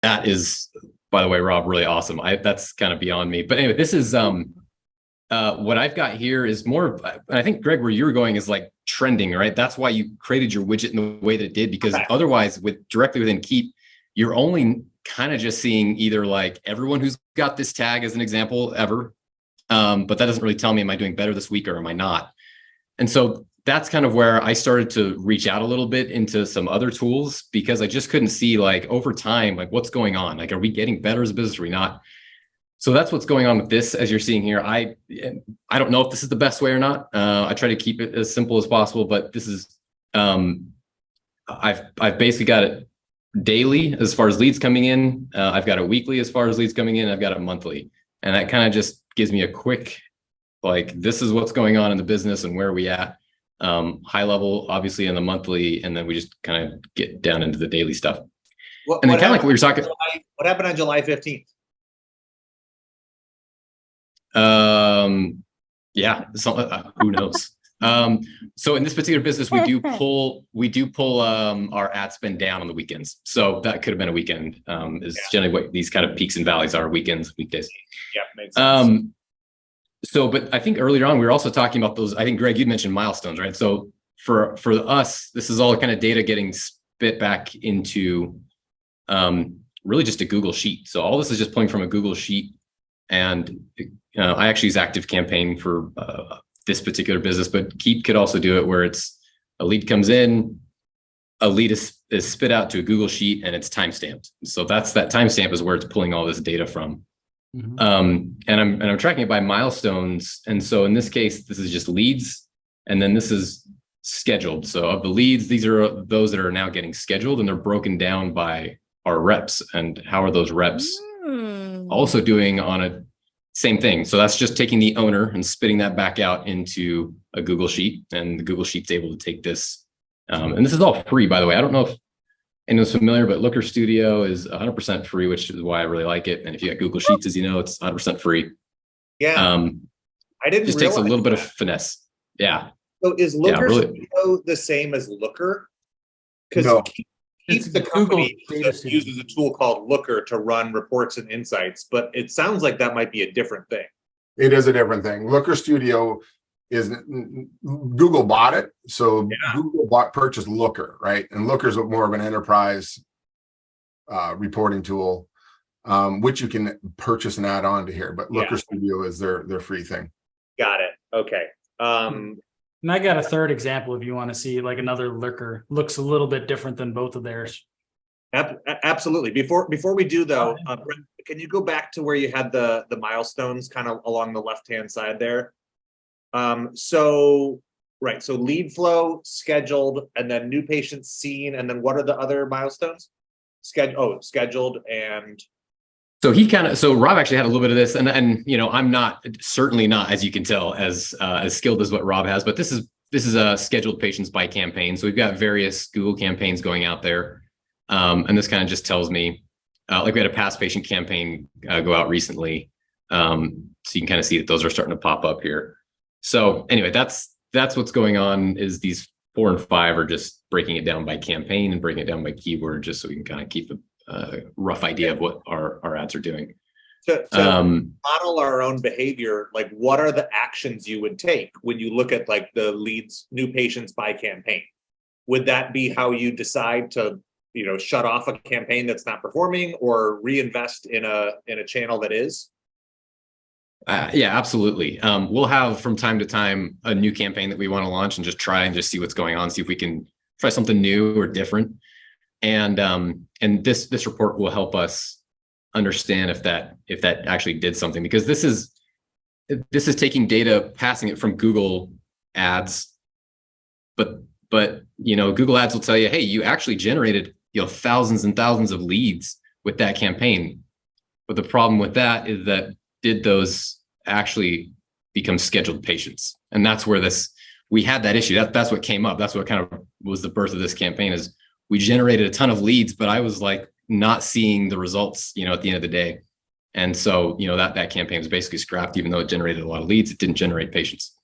[SPEAKER 3] That is, by the way, Rob, really awesome. That's kind of beyond me. But anyway, this is what I've got here is more of, and I think, Greg, where you're going is like trending, right? That's why you created your widget in the way that it did, because otherwise directly within Keap, you're only kind of just seeing either like everyone who's got this tag as an example ever, but that doesn't really tell me, am I doing better this week or am I not? And so that's kind of where I started to reach out a little bit into some other tools, because I just couldn't see like over time, like what's going on? Like, are we getting better as a business or are we not? So that's what's going on with this, as you're seeing here. I don't know if this is the best way or not. I try to keep it as simple as possible, but this is, I've basically got it daily as far as leads coming in. I've got it weekly as far as leads coming in. I've got it monthly. And that kind of just gives me a quick, like, this is what's going on in the business and where are we at. High level, obviously, in the monthly, and then we just kind of get down into the daily stuff. And then kind of like what you're talking.
[SPEAKER 1] What happened on July 15th?
[SPEAKER 3] Yeah, who knows? So in this particular business, we do pull our ad spend down on the weekends. So that could have been a weekend. Is generally what these kind of peaks and valleys are: weekends, weekdays.
[SPEAKER 1] Yeah, makes sense.
[SPEAKER 3] So, but I think earlier on we were also talking about those. I think, Greg, you mentioned milestones, right? So for us, this is all kind of data getting spit back into really just a Google Sheet. So all this is just pulling from a Google Sheet, and I actually use ActiveCampaign for this particular business, but Keap could also do it where it's a lead comes in, a lead is spit out to a Google Sheet, and it's timestamped. So that timestamp is where it's pulling all this data from. And I'm tracking it by milestones. And so in this case, this is just leads, and then this is scheduled. So of the leads, these are those that are now getting scheduled, and they're broken down by our reps. And how are those reps also doing on a same thing? So that's just taking the owner and spitting that back out into a Google Sheet, and the Google Sheet's able to take this. And this is all free, by the way. I don't know if anyone's familiar, but Looker Studio is 100% free, which is why I really like it. And if you got Google Sheets, as you know, it's 100% free.
[SPEAKER 1] Yeah. I didn't
[SPEAKER 3] just takes a little bit of finesse. Yeah.
[SPEAKER 1] So is Looker Studio the same as Looker? Because Keap, the company that uses a tool called Looker to run reports and insights, but it sounds like that might be a different thing.
[SPEAKER 4] It is a different thing. Looker Studio is, Google bought it. So Google purchased Looker, right? And Looker's more of an enterprise reporting tool, which you can purchase and add on to here. But Looker Studio is their free thing.
[SPEAKER 1] Got it. Okay.
[SPEAKER 5] And I got a third example if you want to see like another Looker. Looks a little bit different than both of theirs.
[SPEAKER 1] Absolutely. Before we do though, can you go back to where you had the milestones kind of along the left-hand side there? So Right. So lead flow, scheduled, and then new patients seen. And then what are the other milestones? Scheduled and.
[SPEAKER 3] So Rob actually had a little bit of this, and you know, I'm certainly not, as you can tell, as skilled as what Rob has, but this is a scheduled patients by campaign. So we've got various Google campaigns going out there. And this kind of just tells me, like we had a past patient campaign go out recently. So you can kind of see that those are starting to pop up here. So anyway, that's what's going on, is these 4 and 5 are just breaking it down by campaign and breaking it down by keyword, just so we can kind of keep a rough idea of what our ads are doing.
[SPEAKER 1] To model our own behavior, like what are the actions you would take when you look at like the leads, new patients by campaign? Would that be how you decide to, you know, shut off a campaign that's not performing or reinvest in a channel that is?
[SPEAKER 3] Yeah, absolutely. We'll have from time to time a new campaign that we want to launch and just try and just see what's going on, see if we can try something new or different. And this report will help us understand if that actually did something, because this is taking data, passing it from Google Ads, but you know, Google Ads will tell you, hey, you actually generated, you know, thousands and thousands of leads with that campaign. But the problem with that is that, did those actually become scheduled patients? And that's where we had that issue. That's what came up. That's what kind of was the birth of this campaign, is we generated a ton of leads, but I was like not seeing the results, you know, at the end of the day. And so, you know, that campaign was basically scrapped, even though it generated a lot of leads, it didn't generate patients.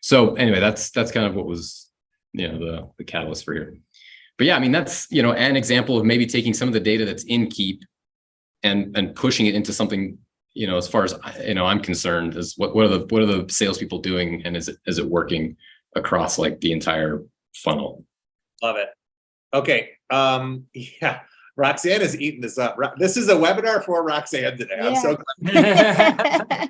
[SPEAKER 3] So anyway, that's kind of what was, you know, the catalyst for here. But yeah, I mean, that's, you know, an example of maybe taking some of the data that's in Keap and pushing it into something, you know, as far as, you know, I'm concerned, is what are the salespeople doing, and is it working across like the entire funnel?
[SPEAKER 1] Love it. Okay. Yeah. Roxanne is eating this up. This is a webinar for Roxanne today. I'm so glad.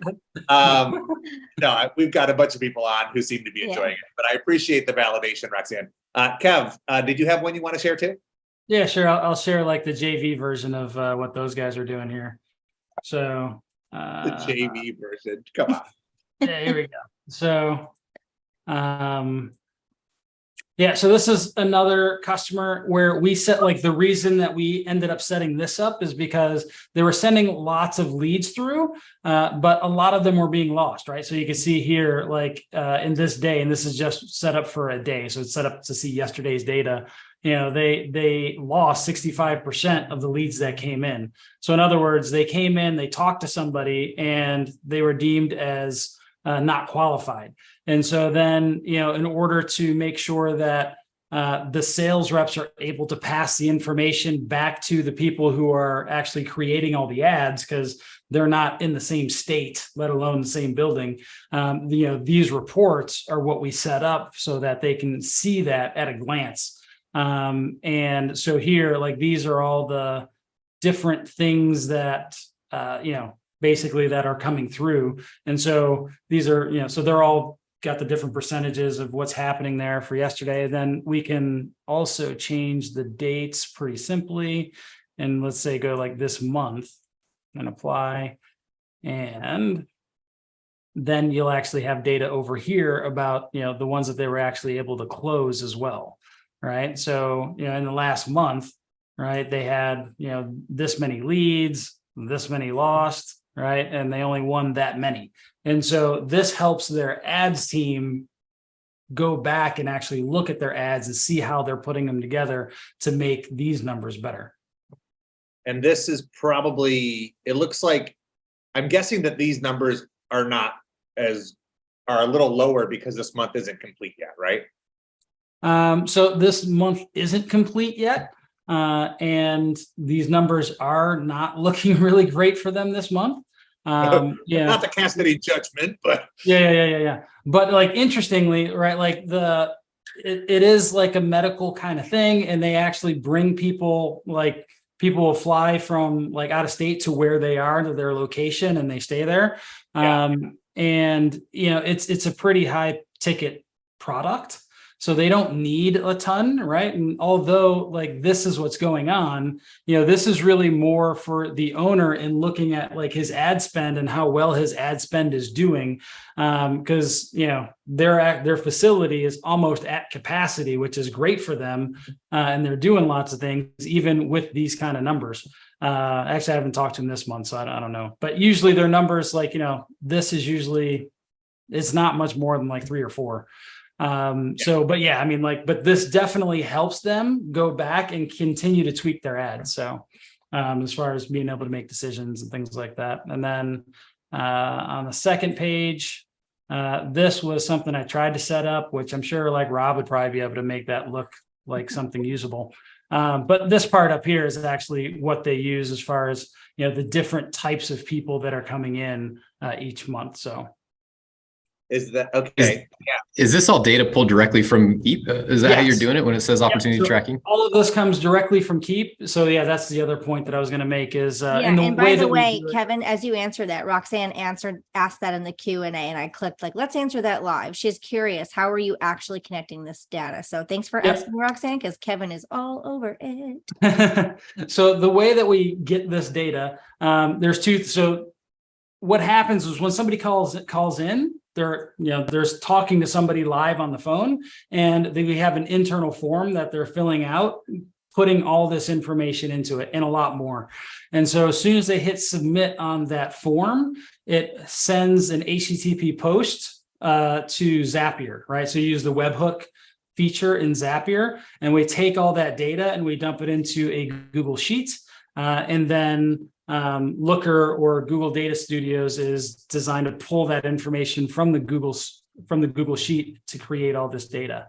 [SPEAKER 1] No, we've got a bunch of people on who seem to be enjoying it, but I appreciate the validation, Roxanne. Kev, did you have one you want to share too?
[SPEAKER 5] Yeah, sure. I'll share like the JV version of what those guys are doing here. So
[SPEAKER 1] the JV version. Come on.
[SPEAKER 5] Yeah, here we go. So yeah, so this is another customer where we set, like, the reason that we ended up setting this up is because they were sending lots of leads through, but a lot of them were being lost, right? So you can see here, like in this day, and this is just set up for a day, so it's set up to see yesterday's data. You know, they lost 65% of the leads that came in. So in other words, they came in, they talked to somebody, and they were deemed as not qualified. And so then, you know, in order to make sure that the sales reps are able to pass the information back to the people who are actually creating all the ads, because they're not in the same state, let alone the same building. You know, these reports are what we set up so that they can see that at a glance. And so here, like, these are all the different things that, you know, basically that are coming through. And so these are, you know, so they're all got the different percentages of what's happening there for yesterday. Then we can also change the dates pretty simply. And let's say go like this month and apply. And then you'll actually have data over here about, you know, the ones that they were actually able to close as well. Right. So, you know, in the last month, right, they had, you know, this many leads, this many lost, right? And they only won that many. And so this helps their ads team go back and actually look at their ads and see how they're putting them together to make these numbers better.
[SPEAKER 1] And this is probably, it looks like, I'm guessing that these numbers are a little lower because this month isn't complete yet, right?
[SPEAKER 5] So this month isn't complete yet. And these numbers are not looking really great for them this month. Yeah,
[SPEAKER 1] not to cast any judgment, but
[SPEAKER 5] yeah. But like, interestingly, right, like it is like a medical kind of thing, and they actually bring people, like, people will fly from like out of state to where they are, to their location, and they stay there. And you know, it's a pretty high ticket product. So they don't need a ton, right? And although like this is what's going on, this is really more for the owner in looking at like his ad spend and how well his ad spend is doing. Because their facility is almost at capacity, which is great for them. And they're doing lots of things, even with these kind of numbers. Actually, I haven't talked to him this month, so I don't know. But usually their numbers, like, this is usually, it's not much more than like 3 or 4. So, but yeah, I mean, but this definitely helps them go back and continue to tweak their ads. So, as far as being able to make decisions and things like that. And then, on the second page, this was something I tried to set up, which I'm sure like Rob would probably be able to make that look like something usable. But this part up here is actually what they use as far as, the different types of people that are coming in each month. So.
[SPEAKER 1] Is that okay?
[SPEAKER 3] Is this all data pulled directly from Keap? Is that how you're doing it when it says opportunity tracking?
[SPEAKER 5] All of this comes directly from Keap. So yeah, that's the other point that I was going to make is,
[SPEAKER 2] and by the way, Kevin, as you answer that, Roxanne asked that in the Q&A, and I clicked like, let's answer that live. She's curious, how are you actually connecting this data? So thanks for asking, Roxanne, because Kevin is all over it.
[SPEAKER 5] So the way that we get this data, there's two. So what happens is when somebody calls in, there's talking to somebody live on the phone, and then we have an internal form that they're filling out, putting all this information into it and a lot more. And so as soon as they hit submit on that form, it sends an HTTP post to Zapier, right? So you use the webhook feature in Zapier, and we take all that data and we dump it into a Google Sheet, and then Looker or Google Data Studios is designed to pull that information from the Google Sheet to create all this data.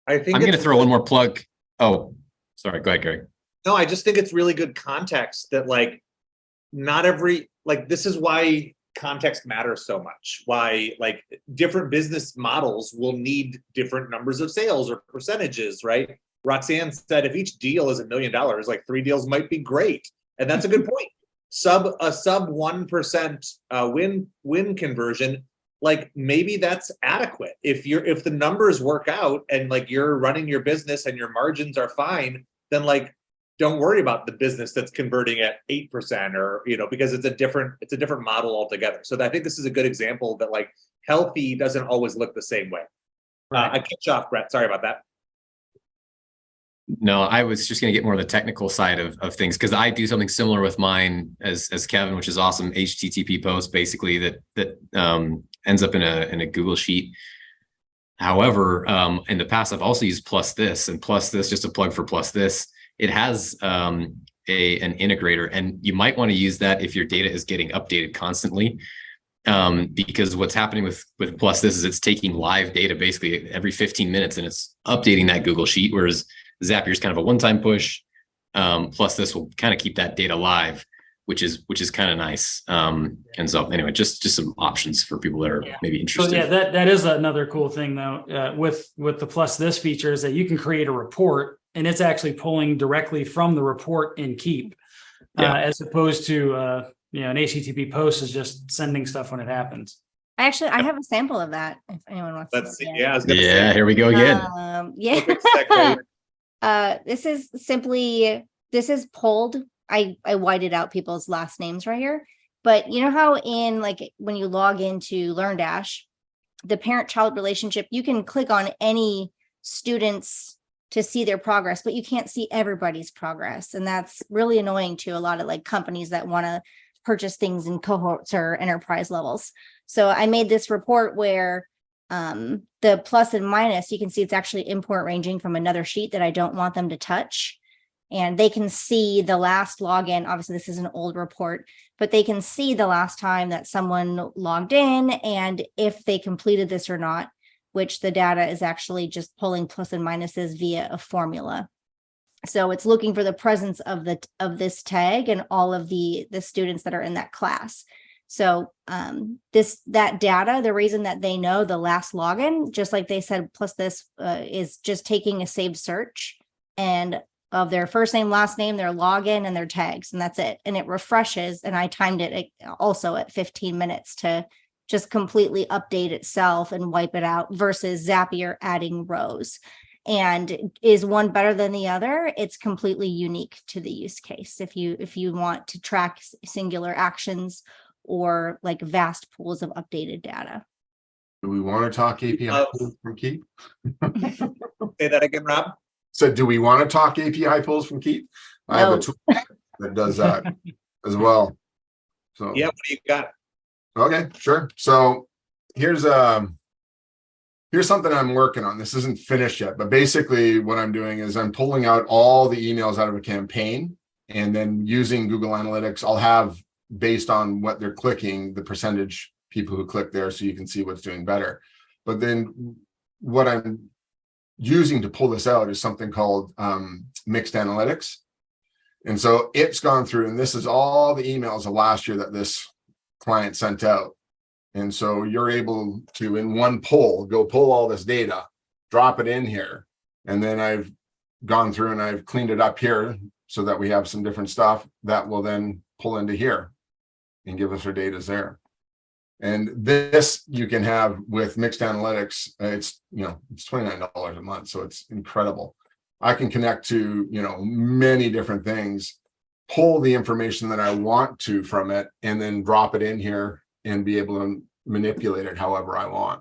[SPEAKER 1] I think
[SPEAKER 3] I'm going to throw one more plug. Oh, sorry. Go ahead, Gary.
[SPEAKER 1] No, I just think it's really good context that like not every, like this is why context matters so much. Why like different business models will need different numbers of sales or percentages, right? Roxanne said if each deal is $1 million, like 3 deals might be great. And that's a good point. A sub 1% win conversion, like maybe that's adequate. If the numbers work out and like you're running your business and your margins are fine, then like don't worry about the business that's converting at 8% or because it's a different model altogether. So I think this is a good example that like healthy doesn't always look the same way. Right. I kicked you off, Brett. Sorry about that.
[SPEAKER 3] No, I was just going to get more of the technical side of things, because I do something similar with mine as Kevin, which is awesome. HTTP post basically that ends up in a Google Sheet. However, in the past, I've also used Plus This, and Plus This, just a plug for Plus This. It has an integrator, and you might want to use that if your data is getting updated constantly. Because what's happening with Plus This is it's taking live data basically every 15 minutes and it's updating that Google Sheet, whereas Zapier is kind of a one-time push. Plus This will kind of keep that data live, which is kind of nice. And so anyway, just some options for people that are maybe interested.
[SPEAKER 5] So yeah, that is another cool thing though, with the Plus This feature is that you can create a report and it's actually pulling directly from the report in Keap, as opposed to an HTTP post is just sending stuff when it happens.
[SPEAKER 2] I have a sample of that if anyone wants to see.
[SPEAKER 1] Yeah, I was gonna say.
[SPEAKER 3] Here we go again.
[SPEAKER 2] This is pulled. I whited out people's last names right here, but you know how in like when you log into LearnDash, the parent-child relationship, you can click on any students to see their progress, but you can't see everybody's progress. And that's really annoying to a lot of like companies that want to purchase things in cohorts or enterprise levels. So I made this report where the plus and minus, you can see it's actually import ranging from another sheet that I don't want them to touch. And they can see the last login. Obviously, this is an old report, but they can see the last time that someone logged in and if they completed this or not, which the data is actually just pulling plus and minuses via a formula. So it's looking for the presence of this tag and all of the students that are in that class. So that data, the reason that they know the last login, just like they said, plus this is just taking a saved search and of their first name, last name, their login, and their tags, and that's it. And it refreshes. And I timed it also at 15 minutes to just completely update itself and wipe it out versus Zapier adding rows. And is one better than the other? It's completely unique to the use case. If you want to track singular actions or like vast pools of updated data.
[SPEAKER 4] Do we want to talk API pulls from Keap?
[SPEAKER 1] Say that again, Rob.
[SPEAKER 4] So do we want to talk API pulls from Keap? I have
[SPEAKER 2] No.
[SPEAKER 4] a tool that does that as well. So
[SPEAKER 1] Yeah, what do you got?
[SPEAKER 4] okay, sure. So here's something I'm working on. This isn't finished yet, but basically what I'm doing is I'm pulling out all the emails out of a campaign, and then using Google Analytics, I'll have, based on what they're clicking, the percentage people who click there, so you can see what's doing better. But then what I'm using to pull this out is something called mixed analytics. And so it's gone through, and this is all the emails of last year that this client sent out. And so you're able to, in one pull, go pull all this data, drop it in here. And then I've gone through and I've cleaned it up here so that we have some different stuff that will then pull into here and give us our data there. And this you can have with mixed analytics. It's $29 a month, so it's incredible. I can connect to many different things, pull the information that I want to from it, and then drop it in here and be able to manipulate it however I want.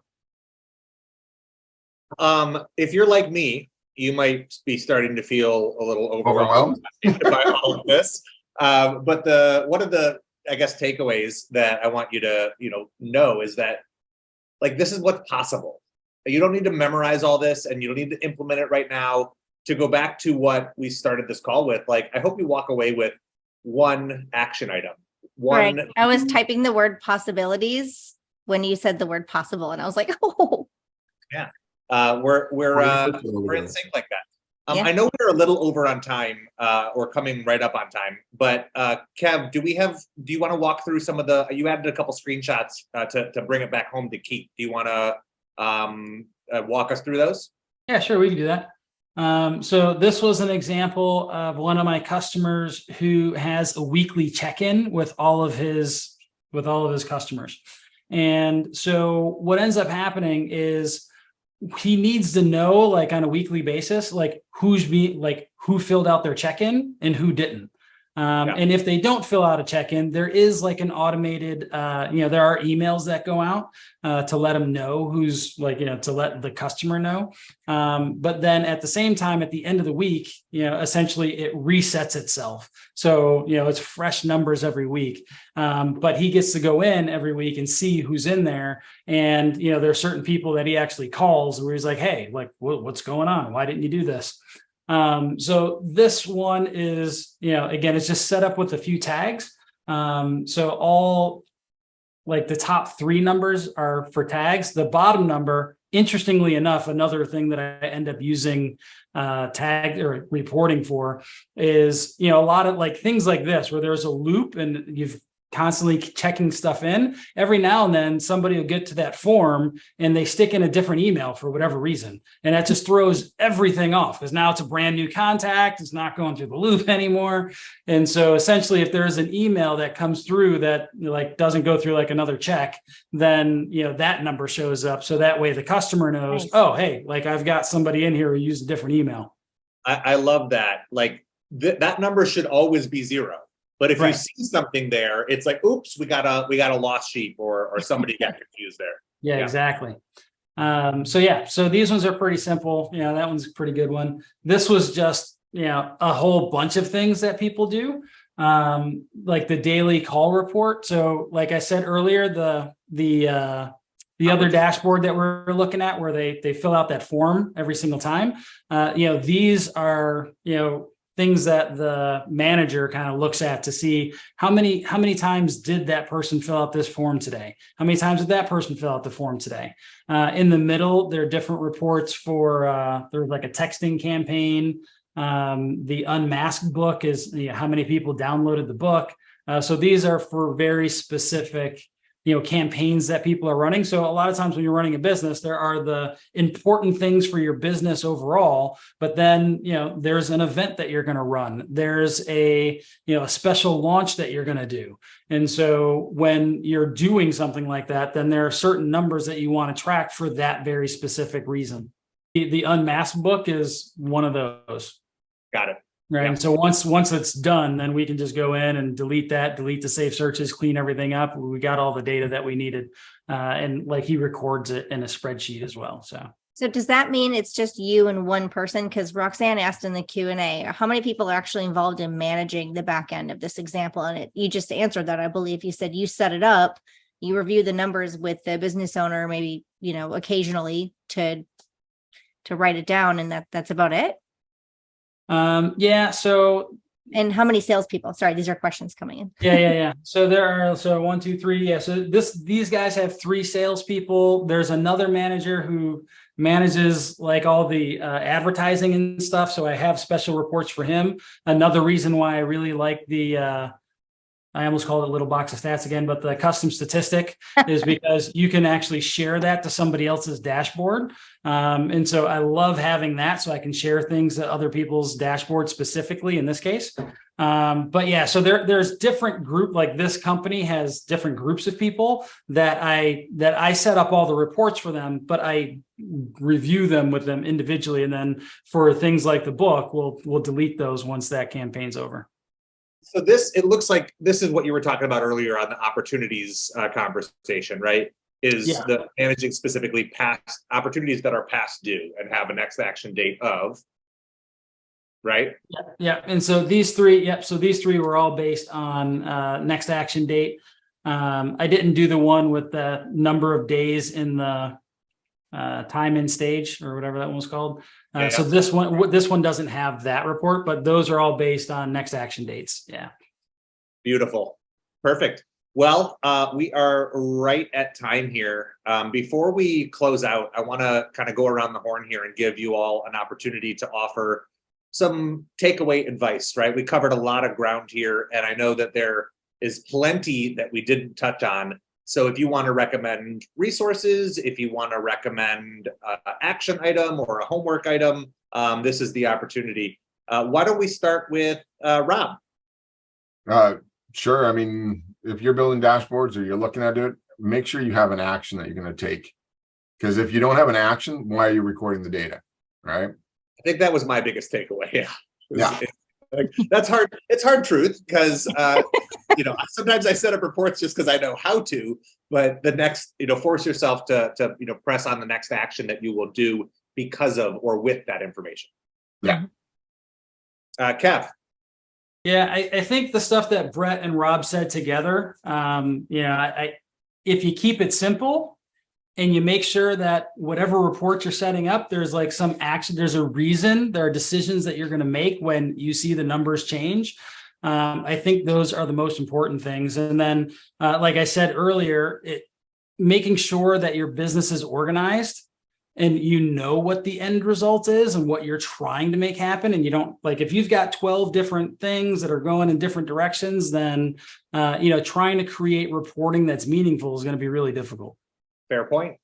[SPEAKER 1] If you're like me, you might be starting to feel a little
[SPEAKER 4] Overwhelmed
[SPEAKER 1] by all of this. But one of the, I guess, takeaways that I want you to know is that, like, this is what's possible. You don't need to memorize all this, and you don't need to implement it right now. To go back to what we started this call with, like, I hope you walk away with one action item.
[SPEAKER 2] Right. I was typing the word possibilities when you said the word possible, and I was like, oh.
[SPEAKER 1] Yeah. We're in sync like that.
[SPEAKER 2] Yeah.
[SPEAKER 1] I know we're a little over on time, or coming right up on time, but Kev, do you want to walk through some of you added a couple screenshots to bring it back home to Keap. Do you want to walk us through those?
[SPEAKER 5] Yeah, sure, we can do that. So this was an example of one of my customers who has a weekly check-in with all of his customers. And so what ends up happening is he needs to know, like, on a weekly basis, like who filled out their check-in and who didn't. And if they don't fill out a check-in, there is like an automated, there are emails that go out to let them know who's to let the customer know. But then at the same time, at the end of the week, essentially it resets itself. So, it's fresh numbers every week. But he gets to go in every week and see who's in there. And, there are certain people that he actually calls where he's like, hey, like, what's going on? Why didn't you do this? So this one is, again, it's just set up with a few tags. So all, like, the top 3 numbers are for tags. The bottom number, interestingly enough, another thing that I end up using tag or reporting for is, a lot of like things like this, where there's a loop and you've constantly checking stuff in. Every now and then somebody will get to that form and they stick in a different email for whatever reason. And that just throws everything off, because now it's a brand new contact. It's not going through the loop anymore. And so essentially, if there's an email that comes through that like doesn't go through like another check, then, that number shows up. So that way the customer knows, oh, hey, like I've got somebody in here who used a different email.
[SPEAKER 1] I love that. Like that number should always be 0. But if you see something there, it's like, oops, we got a lost sheep, or somebody got confused there.
[SPEAKER 5] Yeah, exactly. So these ones are pretty simple. That one's a pretty good one. This was just, a whole bunch of things that people do, like the daily call report. So like I said earlier, the other dashboard that we're looking at, where they fill out that form every single time. These are, things that the manager kind of looks at to see how many times did that person fill out this form today? How many times did that person fill out the form today? In the middle, there are different reports for, there's like a texting campaign. The unmasked book is how many people downloaded the book. So these are for very specific campaigns that people are running. So a lot of times when you're running a business, there are the important things for your business overall, but then, there's an event that you're going to run. There's a special launch that you're going to do. And so when you're doing something like that, then there are certain numbers that you want to track for that very specific reason. The unmasked book is one of those.
[SPEAKER 1] Got it.
[SPEAKER 5] Right.
[SPEAKER 1] Yeah.
[SPEAKER 5] And so once it's done, then we can just go in and delete the safe searches, clean everything up. We got all the data that we needed. And like he records it in a spreadsheet as well.
[SPEAKER 2] So does that mean it's just you and one person? Because Roxanne asked in the Q&A, how many people are actually involved in managing the back end of this example? And you just answered that, I believe. You said you set it up, you review the numbers with the business owner, maybe, occasionally to write it down, and that's about it.
[SPEAKER 5] Yeah. So,
[SPEAKER 2] and how many salespeople? Sorry, these are questions coming in.
[SPEAKER 5] Yeah. So there are, 1, 2, 3. Yeah. So these guys have 3 salespeople. There's another manager who manages like all the advertising and stuff. So I have special reports for him. Another reason why I really like I almost called it little box of stats again, but the custom statistic is because you can actually share that to somebody else's dashboard. And so I love having that so I can share things to other people's dashboards specifically in this case. But yeah, so there's different group, like this company has different groups of people that I set up all the reports for them, but I review them with them individually. And then for things like the book, we'll delete those once that campaign's over.
[SPEAKER 1] So it looks like this is what you were talking about earlier on the opportunities conversation, right? The managing specifically past opportunities that are past due and have a next action date of, right?
[SPEAKER 5] Yeah. And so these 3, were all based on next action date. I didn't do the one with the number of days in the time in stage or whatever that one was called. So this one doesn't have that report, but those are all based on next action dates. Yeah.
[SPEAKER 1] Beautiful. Perfect. Well, we are right at time here. Before we close out, I want to kind of go around the horn here and give you all an opportunity to offer some takeaway advice, right? We covered a lot of ground here, and I know that there is plenty that we didn't touch on. So if you want to recommend resources, if you want to recommend an action item or a homework item, this is the opportunity. Why don't we start with Rob?
[SPEAKER 4] Sure. I mean, if you're building dashboards or you're looking at it, make sure you have an action that you're going to take. Because if you don't have an action, why are you recording the data? Right.
[SPEAKER 1] I think that was my biggest takeaway.
[SPEAKER 4] Yeah.
[SPEAKER 1] That's hard. It's hard truth because, sometimes I set up reports just because I know how to, but the next, force yourself to press on the next action that you will do because of or with that information.
[SPEAKER 4] Yeah.
[SPEAKER 1] Kev.
[SPEAKER 5] Yeah, I think the stuff that Brett and Rob said together, if you keep it simple and you make sure that whatever report you're setting up, there's like some action, there's a reason, there are decisions that you're going to make when you see the numbers change. I think those are the most important things. And then, like I said earlier, making sure that your business is organized and what the end result is and what you're trying to make happen. And you don't if you've got 12 different things that are going in different directions, then, trying to create reporting that's meaningful is going to be really difficult.
[SPEAKER 1] Fair point.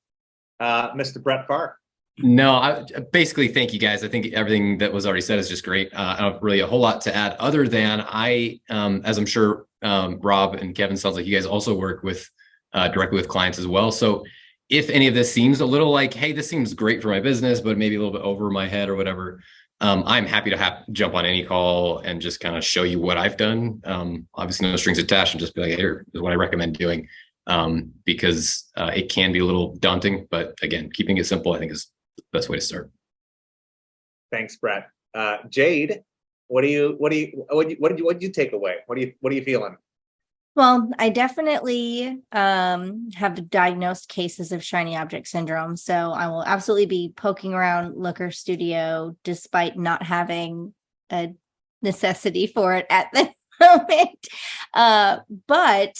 [SPEAKER 1] Mr. Brett Farr.
[SPEAKER 3] No, basically, thank you guys. I think everything that was already said is just great. I don't really a whole lot to add other than as I'm sure Rob and Kevin, sounds like you guys also work with directly with clients as well. So if any of this seems a little like, hey, this seems great for my business, but maybe a little bit over my head or whatever, I'm happy to jump on any call and just kind of show you what I've done. Obviously, no strings attached, and just be like, here is what I recommend doing, because it can be a little daunting. But again, keeping it simple, I think, is the best way to start.
[SPEAKER 1] Thanks, Brett. Jade, what did you take away? What are you feeling?
[SPEAKER 2] Well, I definitely have diagnosed cases of shiny object syndrome. So I will absolutely be poking around Looker Studio despite not having a necessity for it at the moment. But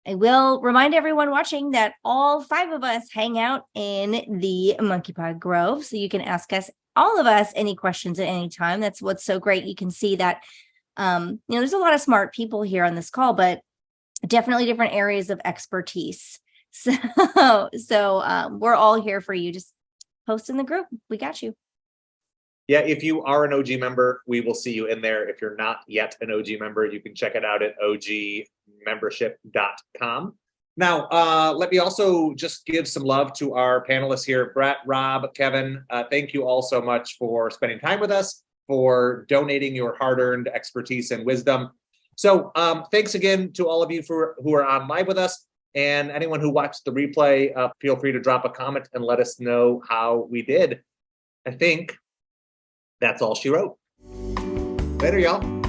[SPEAKER 2] I will remind everyone watching that all 5 of us hang out in the Monkey Pod Grove. So you can ask us, all of us, any questions at any time. That's what's so great. You can see that, there's a lot of smart people here on this call, but definitely different areas of expertise. So we're all here for you. Just post in the group. We got you.
[SPEAKER 1] Yeah, if you are an OG member, we will see you in there. If you're not yet an OG member, you can check it out at ogmembership.com. Now, let me also just give some love to our panelists here, Brett, Rob, Kevin. Thank you all so much for spending time with us, for donating your hard-earned expertise and wisdom. So thanks again to all of you who are on live with us, and anyone who watched the replay, feel free to drop a comment and let us know how we did. I think that's all she wrote. Later, y'all.